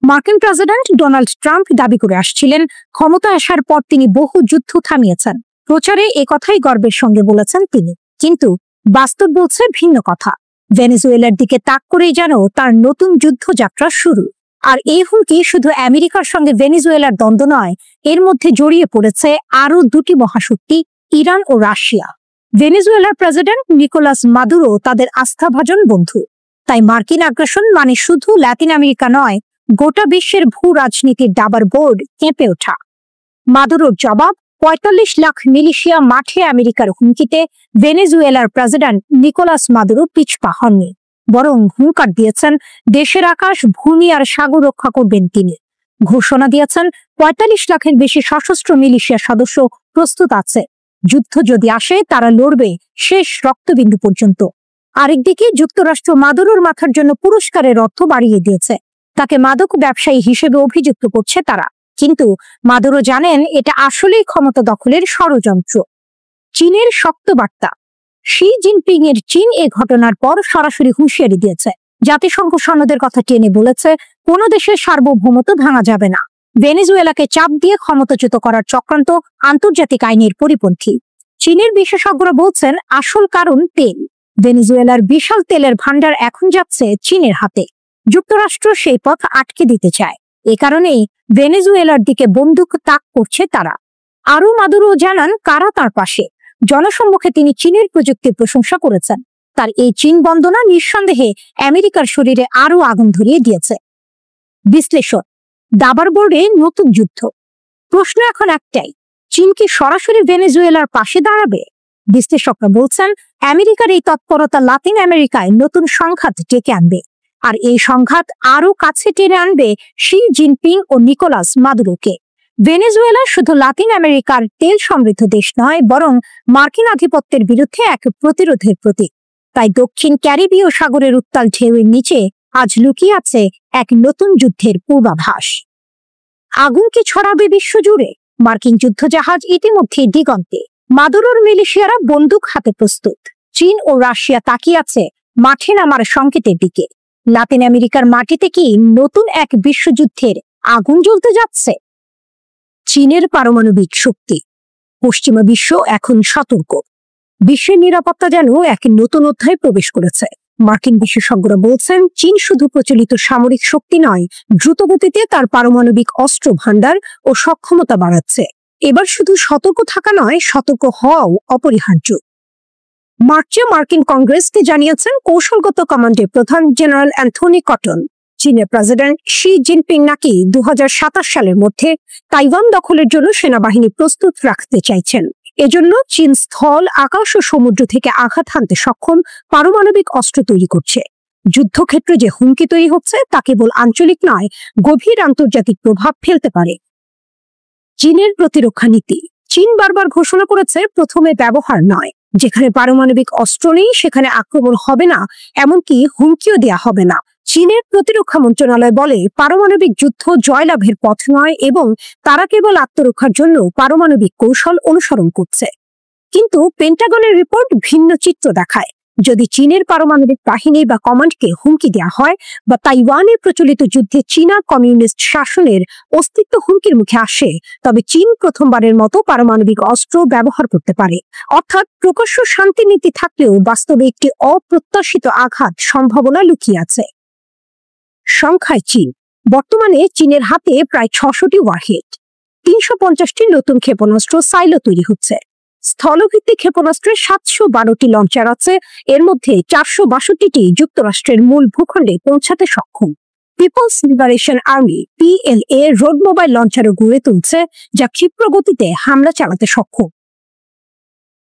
মার্কিন প্রেসিডেন্ট ডোনাল্ড ট্রাম্প দাবি করে আসছিলেন ক্ষমতা আসার পর তিনি বহু যুদ্ধ থামিয়েছেন। প্রচারে একথাই গর্বের সঙ্গে বলেছেন তিনি, কিন্তু বাস্তব বলছে ভিন্ন কথা। ভেনেজুয়েলার দিকে তাক করেই যেন তার নতুন যুদ্ধযাত্রা শুরু। আর এই হুমকি শুধু আমেরিকার সঙ্গে ভেনেজুয়েলার দ্বন্দ্ব নয়, এর মধ্যে জড়িয়ে পড়েছে আরও 2টি মহাশক্তি, ইরান ও রাশিয়া। ভেনেজুয়েলার প্রেসিডেন্ট নিকোলাস মাদুরো তাদের আস্থাভাজন বন্ধু। তাই মার্কিন আগ্রাসন মানে শুধু লাতিন আমেরিকা নয়, গোটা বিশ্বের ভূ রাজনীতির দাবার বোর্ড কেঁপে ওঠা। মাদুরোর জবাব, 45 লাখ মিলিশিয়া মাঠে আমেরিকার হুমকিতে ভেনেজুয়েলার প্রেসিডেন্ট নিকোলাস মাদুরো পিছপা হননি, বরং হুঙ্কার দিয়েছেন দেশের আকাশ, ভূমি আর সাগর রক্ষা করবেন তিনি। ঘোষণা দিয়েছেন 45 লাখের বেশি সশস্ত্র মিলিশিয়া সদস্য প্রস্তুত আছে। যুদ্ধ যদি আসে তারা লড়বে শেষ রক্তবিন্দু পর্যন্ত। আরেকদিকে যুক্তরাষ্ট্র মাদুরোর মাথার জন্য পুরস্কারের অর্থ বাড়িয়ে দিয়েছে। তাকে মাদক ব্যবসায়ী হিসেবে অভিযুক্ত করছে তারা, কিন্তু মাদুরো জানেন এটা আসলেই ক্ষমতা দখলের ষড়যন্ত্র। চীনের শক্ত বার্তা, শি জিনপিং এর চীন এ ঘটনার পর সরাসরি হুঁশিয়ারি দিয়েছে। জাতিসংঘ সনদের কথা টেনে বলেছে কোন দেশের সার্বভৌমত্ব ভাঙা যাবে না। ভেনেজুয়েলাকে চাপ দিয়ে ক্ষমতাচ্যুত করার চক্রান্ত আন্তর্জাতিক আইনের পরিপন্থী। চীনের বিশেষজ্ঞরা বলছেন আসল কারণ তেল। ভেনেজুয়েলার বিশাল তেলের ভান্ডার এখন যাচ্ছে চীনের হাতে। যুক্তরাষ্ট্র সেই পথ আটকে দিতে চায়। এ কারণেই ভেনেজুয়েলার দিকে বন্দুক তাক করছে তারা। আরও মাদুরো জানান কারা তার পাশে। জনসম্মুখে তিনি চীনের প্রযুক্তির প্রশংসা করেছেন। তার এই চীন বন্দনা নিঃসন্দেহে আমেরিকার শরীরে আরও আগুন ধরিয়ে দিয়েছে। বিশ্লেষণ, দাবার বোর্ডে নতুন যুদ্ধ। প্রশ্ন এখন একটাই, চীন কি সরাসরি ভেনেজুয়েলার পাশে দাঁড়াবে? বিশ্লেষকরা বলছেন আমেরিকার এই তৎপরতা লাতিন আমেরিকায় নতুন সংঘাত ডেকে আনবে, আর এই সংঘাত আরও কাছে টেনে আনবে শি জিনপিং ও নিকোলাস মাদুরোকে। ভেনেজুয়েলা শুধু লাতিন আমেরিকার তেল সমৃদ্ধ দেশ নয়, বরং মার্কিন আধিপত্যের বিরুদ্ধে এক প্রতিরোধের প্রতীক। তাই দক্ষিণ ক্যারিবীয় সাগরের উত্তাল ঢেউয়ের নিচে আজ লুকিয়ে আছে এক নতুন যুদ্ধের পূর্বাভাস। আগুন কি ছড়াবে বিশ্বজুড়ে? মার্কিন যুদ্ধজাহাজ ইতিমধ্যে দিগন্তে। মাদুরোর মিলিশিয়ারা বন্দুক হাতে প্রস্তুত। চীন ও রাশিয়া তাকিয়ে আছে মাঠে নামার সংকেতের দিকে। লাতিন আমেরিকার মাটিতে কি নতুন এক বিশ্বযুদ্ধের আগুন জ্বলতে যাচ্ছে? চীনের পারমাণবিক শক্তি। পশ্চিমা বিশ্ব এখন সতর্ক। বিশ্বের নিরাপত্তা যেন এক নতুন অধ্যায়ে প্রবেশ করেছে। মার্কিন বিশেষজ্ঞরা বলছেন, চীন শুধু প্রচলিত সামরিক শক্তি নয়, দ্রুতগতিতে তার পারমাণবিক অস্ত্র ভান্ডার ও সক্ষমতা বাড়াচ্ছে। এবার শুধু সতর্ক থাকা নয়, সতর্ক হওয়াও অপরিহার্য। মার্চে মার্কিন কংগ্রেসকে জানিয়েছেন কৌশলগত কমান্ডের প্রধান জেনারেল অ্যান্থনি কটন, চীনের প্রেসিডেন্ট শি জিনপিং নাকি 2027 সালের মধ্যে তাইওয়ান দখলের জন্য সেনাবাহিনী প্রস্তুত রাখতে চাইছেন। এজন্য চীন স্থল, আকাশ ও সমুদ্র থেকে আঘাত হানতে সক্ষম পারমাণবিক অস্ত্র তৈরি করছে। যুদ্ধক্ষেত্রে যে হুমকি তৈরি হচ্ছে তা কেবল আঞ্চলিক নয়, গভীর আন্তর্জাতিক প্রভাব ফেলতে পারে। চীনের প্রতিরক্ষা নীতি। চীন বারবার ঘোষণা করেছে, প্রথমে ব্যবহার নয়। যেখানে পারমাণবিক অস্ত্র নেই সেখানে আক্রমণ হবে না, এমনকি হুমকিও দেয়া হবে না। চীনের প্রতিরক্ষা মন্ত্রণালয় বলে, পারমাণবিক যুদ্ধ জয়লাভের পথ নয় এবং তারা কেবল আত্মরক্ষার জন্য পারমাণবিক কৌশল অনুসরণ করছে। কিন্তু পেন্টাগনের রিপোর্ট ভিন্ন চিত্র দেখায়। যদি চীনের পারমাণবিক বাহিনী বা কমান্ডকে হুমকি দেওয়া হয় বা তাইওয়ানে প্রচলিত যুদ্ধে চীনা কমিউনিস্ট শাসনের অস্তিত্ব হুমকির মুখে আসে, তবে চীন প্রথমবারের মতো পারমাণবিক অস্ত্র ব্যবহার করতে পারে। অর্থাৎ প্রকাশ্য শান্তি নীতি থাকলেও বাস্তবে একটি অপ্রত্যাশিত আঘাত সম্ভাবনা লুকিয়ে আছে। সংখ্যায় চীন। বর্তমানে চীনের হাতে প্রায় 600টি ওয়ারহেড, 350টি নতুন ক্ষেপণাস্ত্র সাইলো তৈরি হচ্ছে। স্থলভিত্তিক ক্ষেপণাস্ত্রের 712টি লঞ্চার আছে, এর মধ্যে 462টি যুক্তরাষ্ট্রের মূল ভূখণ্ডে পৌঁছাতে সক্ষম। People's Liberation Army PLA road mobile লঞ্চারও গড়ে তুলছে, যা ক্ষিপ্র গতিতে হামলা চালাতে সক্ষম।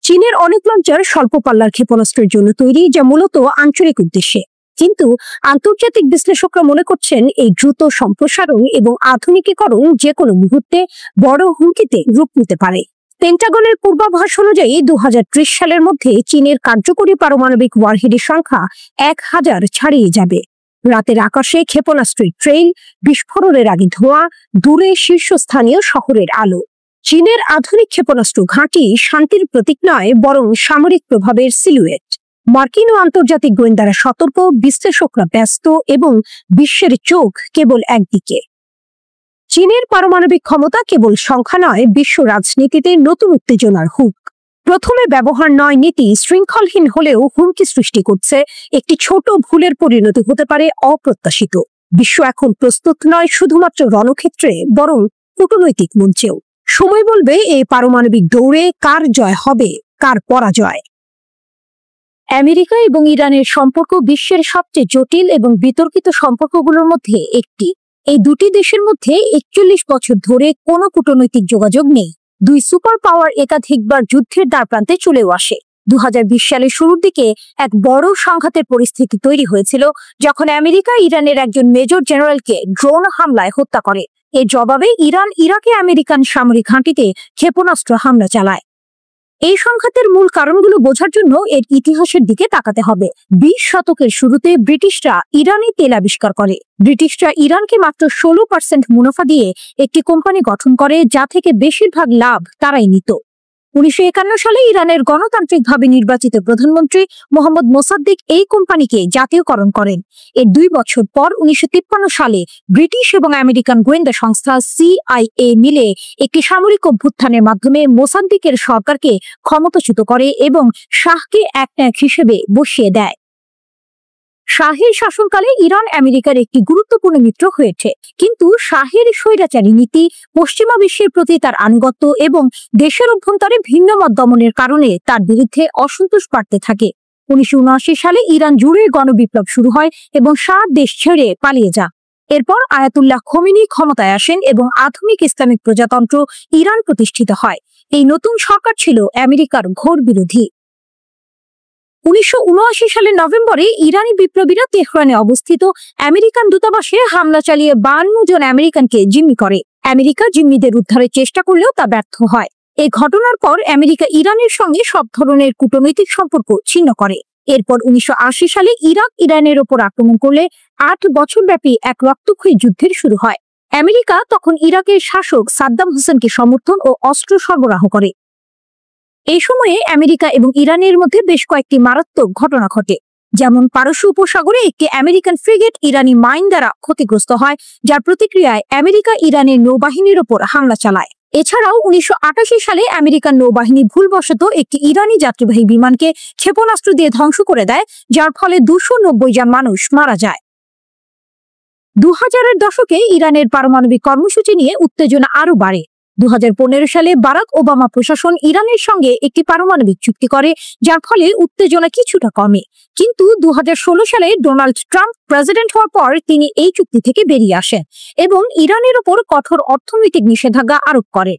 চীনের অনেক লঞ্চার স্বল্প পাল্লার ক্ষেপণাস্ত্রের জন্য তৈরি, যা মূলত আঞ্চলিক উদ্দেশ্যে। কিন্তু আন্তর্জাতিক বিশ্লেষকরা মনে করছেন, এই দ্রুত সম্প্রসারণ এবং আধুনিকীকরণ যে কোনো মুহূর্তে বড় হুমকিতে রূপ নিতে পারে। পেন্টাগনের পূর্বাভাস অনুযায়ী 2030 সালের মধ্যে চীনের কার্যকরী পারমাণবিক ওয়ারহেডের সংখ্যা 1000 ছাড়িয়ে যাবে। রাতের আকাশে ক্ষেপণাস্ত্রের ট্রেইল, বিস্ফোরণের আগে ধোঁয়া, দূরে শীর্ষস্থানীয় শহরের আলো। চীনের আধুনিক ক্ষেপণাস্ত্র ঘাঁটি শান্তির প্রতীক নয়, বরং সামরিক প্রভাবের সিলুয়েট। মার্কিন ও আন্তর্জাতিক গোয়েন্দারা সতর্ক, বিশ্লেষকরা ব্যস্ত এবং বিশ্বের চোখ কেবল একদিকে। চীনের পারমাণবিক ক্ষমতা কেবল সংখ্যা নয়, বিশ্ব রাজনীতিতে নতুন উত্তেজনার হুক। প্রথমে ব্যবহার নয় নীতি শৃঙ্খলহীন হলেও হুমকি সৃষ্টি করছে। একটি ছোট ভুলের পরিণতি হতে পারে অপ্রত্যাশিত। বিশ্ব এখন প্রস্তুত নয় শুধুমাত্র রণক্ষেত্রে, বরং কূটনৈতিক মঞ্চেও। সময় বলবে এই পারমাণবিক দৌড়ে কার জয় হবে, কার পরাজয়। আমেরিকা এবং ইরানের সম্পর্ক বিশ্বের সবচেয়ে জটিল এবং বিতর্কিত সম্পর্কগুলোর মধ্যে একটি। এই দুটি দেশের মধ্যে 41 বছর ধরে কোনো কূটনৈতিক যোগাযোগ নেই। দুই সুপার পাওয়ার একাধিকবার যুদ্ধের দ্বারপ্রান্তে চলেও আসে। 2020 সালের শুরুর দিকে এক বড় সংঘাতের পরিস্থিতি তৈরি হয়েছিল, যখন আমেরিকা ইরানের একজন মেজর জেনারেলকে ড্রোন হামলায় হত্যা করে। এর জবাবে ইরান ইরাকে আমেরিকান সামরিক ঘাঁটিতে ক্ষেপণাস্ত্র হামলা চালায়। এই সংঘাতের মূল কারণগুলো বোঝার জন্য এর ইতিহাসের দিকে তাকাতে হবে। 20 শতকের শুরুতে ব্রিটিশরা ইরানে তেল আবিষ্কার করে। ব্রিটিশরা ইরানকে মাত্র 16% মুনাফা দিয়ে একটি কোম্পানি গঠন করে, যা থেকে বেশিরভাগ লাভ তারাই নিত। 1951 সালে ইরানের গণতান্ত্রিকভাবে নির্বাচিত প্রধানমন্ত্রী মোহাম্মদ মোসাদ্দেক এই কোম্পানিকে জাতীয়করণ করেন। এর 2 বছর পর 1953 সালে ব্রিটিশ এবং আমেরিকান গোয়েন্দা সংস্থা CIA মিলে একটি সামরিক অভ্যুত্থানের মাধ্যমে মোসাদ্দেকের সরকারকে ক্ষমতাচ্যুত করে এবং শাহকে একনায়ক হিসেবে বসিয়ে দেয়। শাহের শাসনকালে ইরান আমেরিকার একটি গুরুত্বপূর্ণ মিত্র হয়েছে, কিন্তু শাহের স্বৈরাচারী নীতি, পশ্চিমা বিশ্বের প্রতি তার আনুগত্য এবং দেশের অভ্যন্তরে ভিন্ন মত দমনের কারণে তার বিরুদ্ধে অসন্তোষ বাড়তে থাকে। 1979 সালে ইরান জুড়ে গণবিপ্লব শুরু হয় এবং শাহ দেশ ছেড়ে পালিয়ে যান। এরপর আয়াতুল্লাহ খোমেনি ক্ষমতায় আসেন এবং আধুনিক ইসলামিক প্রজাতন্ত্র ইরান প্রতিষ্ঠিত হয়। এই নতুন সরকার ছিল আমেরিকার ঘোর বিরোধী। 1979 সালের নভেম্বরে ইরানি বিপ্লবীরা তেহরানে অবস্থিত আমেরিকান দূতাবাসে হামলা চালিয়ে 52 জন আমেরিকানকে জিম্মি করে। আমেরিকা জিম্মিদের উদ্ধারের চেষ্টা করলেও তা ব্যর্থ হয়। এই ঘটনার পর আমেরিকা ইরানের সঙ্গে সব ধরনের কূটনৈতিক সম্পর্ক ছিন্ন করে। এরপর 1980 সালে ইরাক ইরানের ওপর আক্রমণ করলে 8 বছরব্যাপী এক রক্তক্ষয়ী যুদ্ধের শুরু হয়। আমেরিকা তখন ইরাকের শাসক সাদ্দাম হোসেনকে সমর্থন ও অস্ত্র সরবরাহ করে। এই সময়ে আমেরিকা এবং ইরানের মধ্যে বেশ কয়েকটি মারাত্মক ঘটনা ঘটে, যেমন পারস্য উপসাগরে একটি আমেরিকান ফ্রিগেট ইরানি মাইন দ্বারা ক্ষতিগ্রস্ত হয়, যার প্রতিক্রিয়ায় আমেরিকা ইরানের নৌবাহিনীর ওপর হামলা চালায়। এছাড়াও 1988 সালে আমেরিকান নৌবাহিনী ভুলবশত একটি ইরানি যাত্রীবাহী বিমানকে ক্ষেপণাস্ত্র দিয়ে ধ্বংস করে দেয়, যার ফলে 290 জন মানুষ মারা যায়। 2000-এর দশকে ইরানের পারমাণবিক কর্মসূচি নিয়ে উত্তেজনা আরো বাড়ে। 2015 সালে বারাক ওবামা প্রশাসন ইরানের সঙ্গে একটি পারমাণবিক চুক্তি করে, যার ফলে উত্তেজনা কিছুটা কমে। কিন্তু 2016 সালে ডোনাল্ড ট্রাম্প প্রেসিডেন্ট হওয়ার পর তিনি এই চুক্তি থেকে বেরিয়ে আসেন এবং ইরানের উপর কঠোর অর্থনৈতিক নিষেধাজ্ঞা আরোপ করে।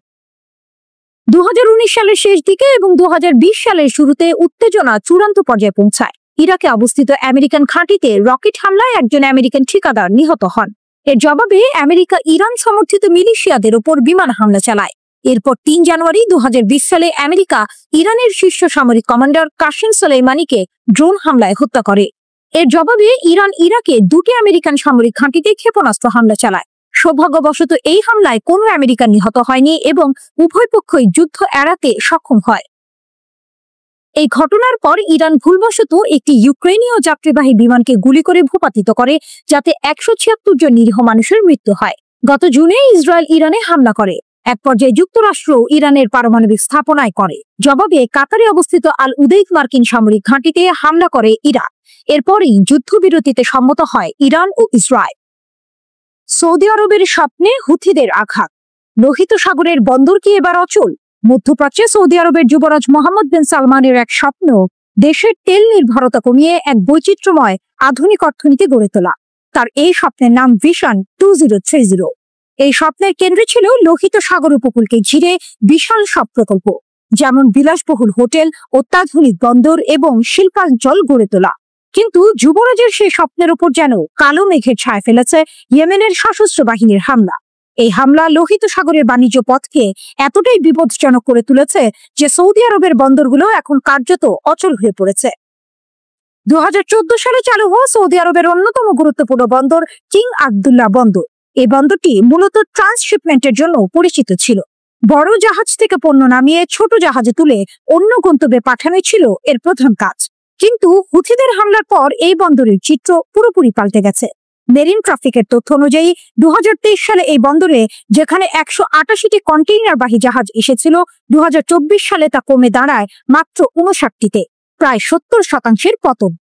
2019 সালের শেষ দিকে এবং 2020 সালের শুরুতে উত্তেজনা চূড়ান্ত পর্যায়ে পৌঁছায়। ইরাকে অবস্থিত আমেরিকান ঘাঁটিতে রকেট হামলায় একজন আমেরিকান ঠিকাদার নিহত হন। এর জবাবে আমেরিকা ইরান সমর্থিত মিলিশিয়াদের উপর বিমান হামলা চালায়। এরপর 3 জানুয়ারি 2020 সালে আমেরিকা ইরানের শীর্ষ সামরিক কমান্ডার কাসেম সোলেইমানিকে ড্রোন হামলায় হত্যা করে। এর জবাবে ইরান ইরাকে 2টি আমেরিকান সামরিক ঘাঁটিতে ক্ষেপণাস্ত্র হামলা চালায়। সৌভাগ্যবশত এই হামলায় কোনো আমেরিকান নিহত হয়নি এবং উভয় পক্ষই যুদ্ধ এড়াতে সক্ষম হয়। এই ঘটনার পর ইরান ভুলবশত একটি ইউক্রেনীয় যাত্রীবাহী বিমানকে গুলি করে ভূপাতিত করে, যাতে 176 জন নিরীহ মানুষের মৃত্যু হয়। গত জুনে ইসরায়েল ইরানে হামলা করে। এক পর্যায়ে যুক্তরাষ্ট্র ইরানের পারমাণবিক স্থাপনায় করে। জবাবে কাতারে অবস্থিত আল উদেইদ মার্কিন সামরিক ঘাঁটিতে হামলা করে ইরান। এরপরই যুদ্ধবিরতিতে সম্মত হয় ইরান ও ইসরায়েল। সৌদি আরবের স্বপ্নে হুথিদের আঘাত। লোহিত সাগরের বন্দর কি এবার অচল? মধ্যপ্রাচ্যে সৌদি আরবের যুবরাজ মোহাম্মদ বিন সালমানের এক স্বপ্ন দেশের তেল নির্ভরতা কমিয়ে এক বৈচিত্র্যময় আধুনিক অর্থনীতি গড়ে তোলা। তার এই স্বপ্নের নাম ভিশন 2030। এই স্বপ্নের কেন্দ্রে ছিল লোহিত সাগর উপকূলকে ঘিরে বিশাল সব প্রকল্প, যেমন বিলাসবহুল হোটেল, অত্যাধুনিক বন্দর এবং শিল্পাঞ্চল গড়ে তোলা। কিন্তু যুবরাজের সেই স্বপ্নের উপর যেন কালো মেঘের ছায়া ফেলেছে ইয়েমেনের সশস্ত্র বাহিনীর হামলা। এই হামলা লোহিত সাগরের বাণিজ্য পথকে এতটাই বিপজ্জনক করে তুলেছে যে সৌদি আরবের বন্দরগুলো এখন কার্যত অচল হয়ে পড়েছে। 2014 সালে চালু হওয়া সৌদি আরবের অন্যতম গুরুত্বপূর্ণ বন্দর কিং আবদুল্লাহ বন্দর। এই বন্দরটি মূলত ট্রান্সশিপমেন্টের জন্য পরিচিত ছিল। বড় জাহাজ থেকে পণ্য নামিয়ে ছোট জাহাজে তুলে অন্য গন্তব্যে পাঠানোই ছিল এর প্রধান কাজ। কিন্তু হুথিদের হামলার পর এই বন্দরের চিত্র পুরোপুরি পাল্টে গেছে। মেরিন ট্রাফিকের তথ্য অনুযায়ী 2023 সালে এই বন্দরে যেখানে 188টি কন্টেইনারবাহী জাহাজ এসেছিল, 2024 সালে তা কমে দাঁড়ায় মাত্র 59টিতে, প্রায় 70% পতন।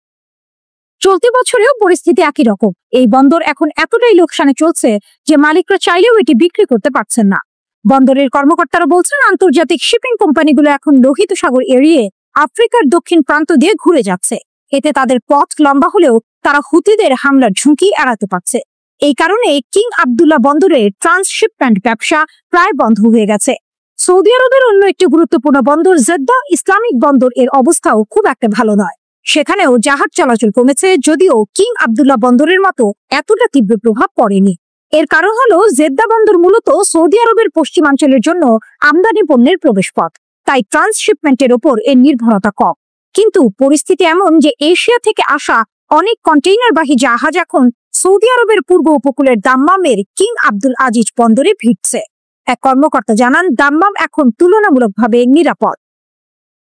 চলতি বছরেও পরিস্থিতি একই রকম। এই বন্দর এখন এতটাই লোকসানে চলছে যে মালিকরা চাইলেও এটি বিক্রি করতে পারছেন না। বন্দরের কর্মকর্তারা বলছেন, আন্তর্জাতিক শিপিং কোম্পানিগুলো এখন লোহিত সাগর এড়িয়ে আফ্রিকার দক্ষিণ প্রান্ত দিয়ে ঘুরে যাচ্ছে। এতে তাদের পথ লম্বা হলেও তারা হুথিদের হামলার ঝুঁকি এড়াতে পারছে। এই কারণে কিং আবদুল্লাহ বন্দরের ট্রান্সশিপমেন্ট ব্যবসা প্রায় বন্ধ হয়ে গেছে। সৌদি আরবের অন্য একটি গুরুত্বপূর্ণ বন্দর জেদ্দা ইসলামিক বন্দর এর অবস্থাও খুব একটা ভালো নয়। সেখানেও জাহাজ চলাচল কমেছে, যদিও কিং আবদুল্লাহ বন্দরের মতো এতটা তীব্র প্রভাব পড়েনি। এর কারণ হলো জেদ্দা বন্দর মূলত সৌদি আরবের পশ্চিমাঞ্চলের জন্য আমদানি পণ্যের প্রবেশপথ, তাই ট্রান্সশিপমেন্টের ওপর এর নির্ভরতা কম। কিন্তু পরিস্থিতি এমন যে এশিয়া থেকে আসা অনেক কন্টেইনারবাহী জাহাজ এখন সৌদি আরবের পূর্ব উপকূলের দাম্মামের কিং আব্দুল আজিজ বন্দরে ভিড়ছে। এক কর্মকর্তা জানান, দাম্মাম এখন তুলনামূলকভাবে নিরাপদ।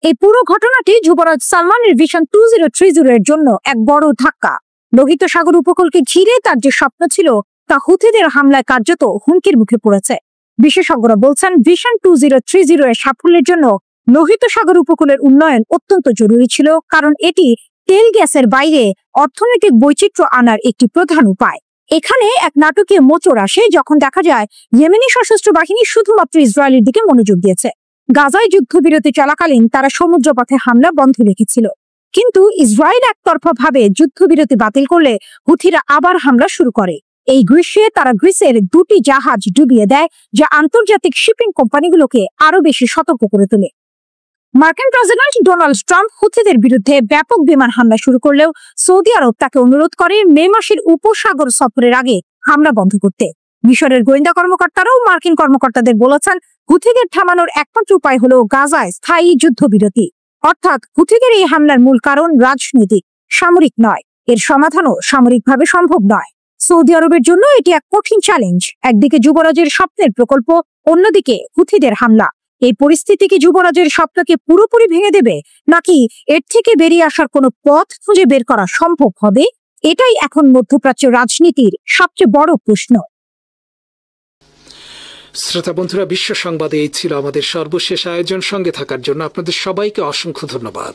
এই পুরো ঘটনাটি যুবরাজ সালমানের ভিশন 2030 এর জন্য এক বড় ধাক্কা। লোহিত সাগর উপকূলকে ঘিরে তার যে স্বপ্ন ছিল তা হুথিদের হামলায় কার্যত হুমকির মুখে পড়েছে। বিশেষজ্ঞরা বলছেন, ভিশন 2030 এর সাফল্যের জন্য লোহিত সাগর উপকূলের উন্নয়ন অত্যন্ত জরুরি ছিল, কারণ এটি তেল গ্যাসের বাইরে অর্থনৈতিক বৈচিত্র্য আনার একটি প্রধান উপায়। এখানে এক নাটকীয় মোচড় আসে যখন দেখা যায় ইয়েমেনি সশস্ত্র বাহিনী শুধুমাত্র ইসরায়েলের দিকে মনোযোগ দিয়েছে। গাজায় যুদ্ধবিরতি চলাকালীন তারা সমুদ্রপথে হামলা বন্ধ রেখেছিল, কিন্তু ইসরায়েল একতরফা ভাবে যুদ্ধবিরতি বাতিল করলে হুথিরা আবার হামলা শুরু করে। এই গ্রীষ্মে তারা গ্রিসের 2টি জাহাজ ডুবিয়ে দেয়, যা আন্তর্জাতিক শিপিং কোম্পানিগুলোকে আরো বেশি সতর্ক করে তোলে। মার্কিন প্রেসিডেন্ট ডোনাল্ড ট্রাম্প হুথিদের বিরুদ্ধে ব্যাপক বিমান হামলা শুরু করলেও সৌদি আরব তাকে অনুরোধ করে মে মাসের উপসাগর সফরের আগে হামলা বন্ধ করতে। মিশরের গোয়েন্দা কর্মকর্তারাও মার্কিন কর্মকর্তাদের বলেছেন, হুথিদের থামানোর একমাত্র উপায় হলো গাজায় স্থায়ী যুদ্ধবিরতি। অর্থাৎ হুথিদের এই হামলার মূল কারণ রাজনৈতিক, সামরিক নয়। এর সমাধানও সামরিকভাবে সম্ভব নয়। সৌদি আরবের জন্য এটি এক কঠিন চ্যালেঞ্জ। একদিকে যুবরাজের স্বপ্নের প্রকল্প, অন্যদিকে হুথিদের হামলা। এই পরিস্থিতি কি যুবরাজের স্বপ্নকে পুরোপুরি ভেঙে দেবে, নাকি এর থেকে বেরিয়ে আসার কোনো পথ খুঁজে বের করা সম্ভব হবে? এটাই এখন মধ্যপ্রাচ্য রাজনীতির সবচেয়ে বড় প্রশ্ন। শ্রোতা বন্ধুরা, বিশ্ব সংবাদে এই ছিল আমাদের সর্বশেষ আয়োজন। সঙ্গে থাকার জন্য আপনাদের সবাইকে অসংখ্য ধন্যবাদ।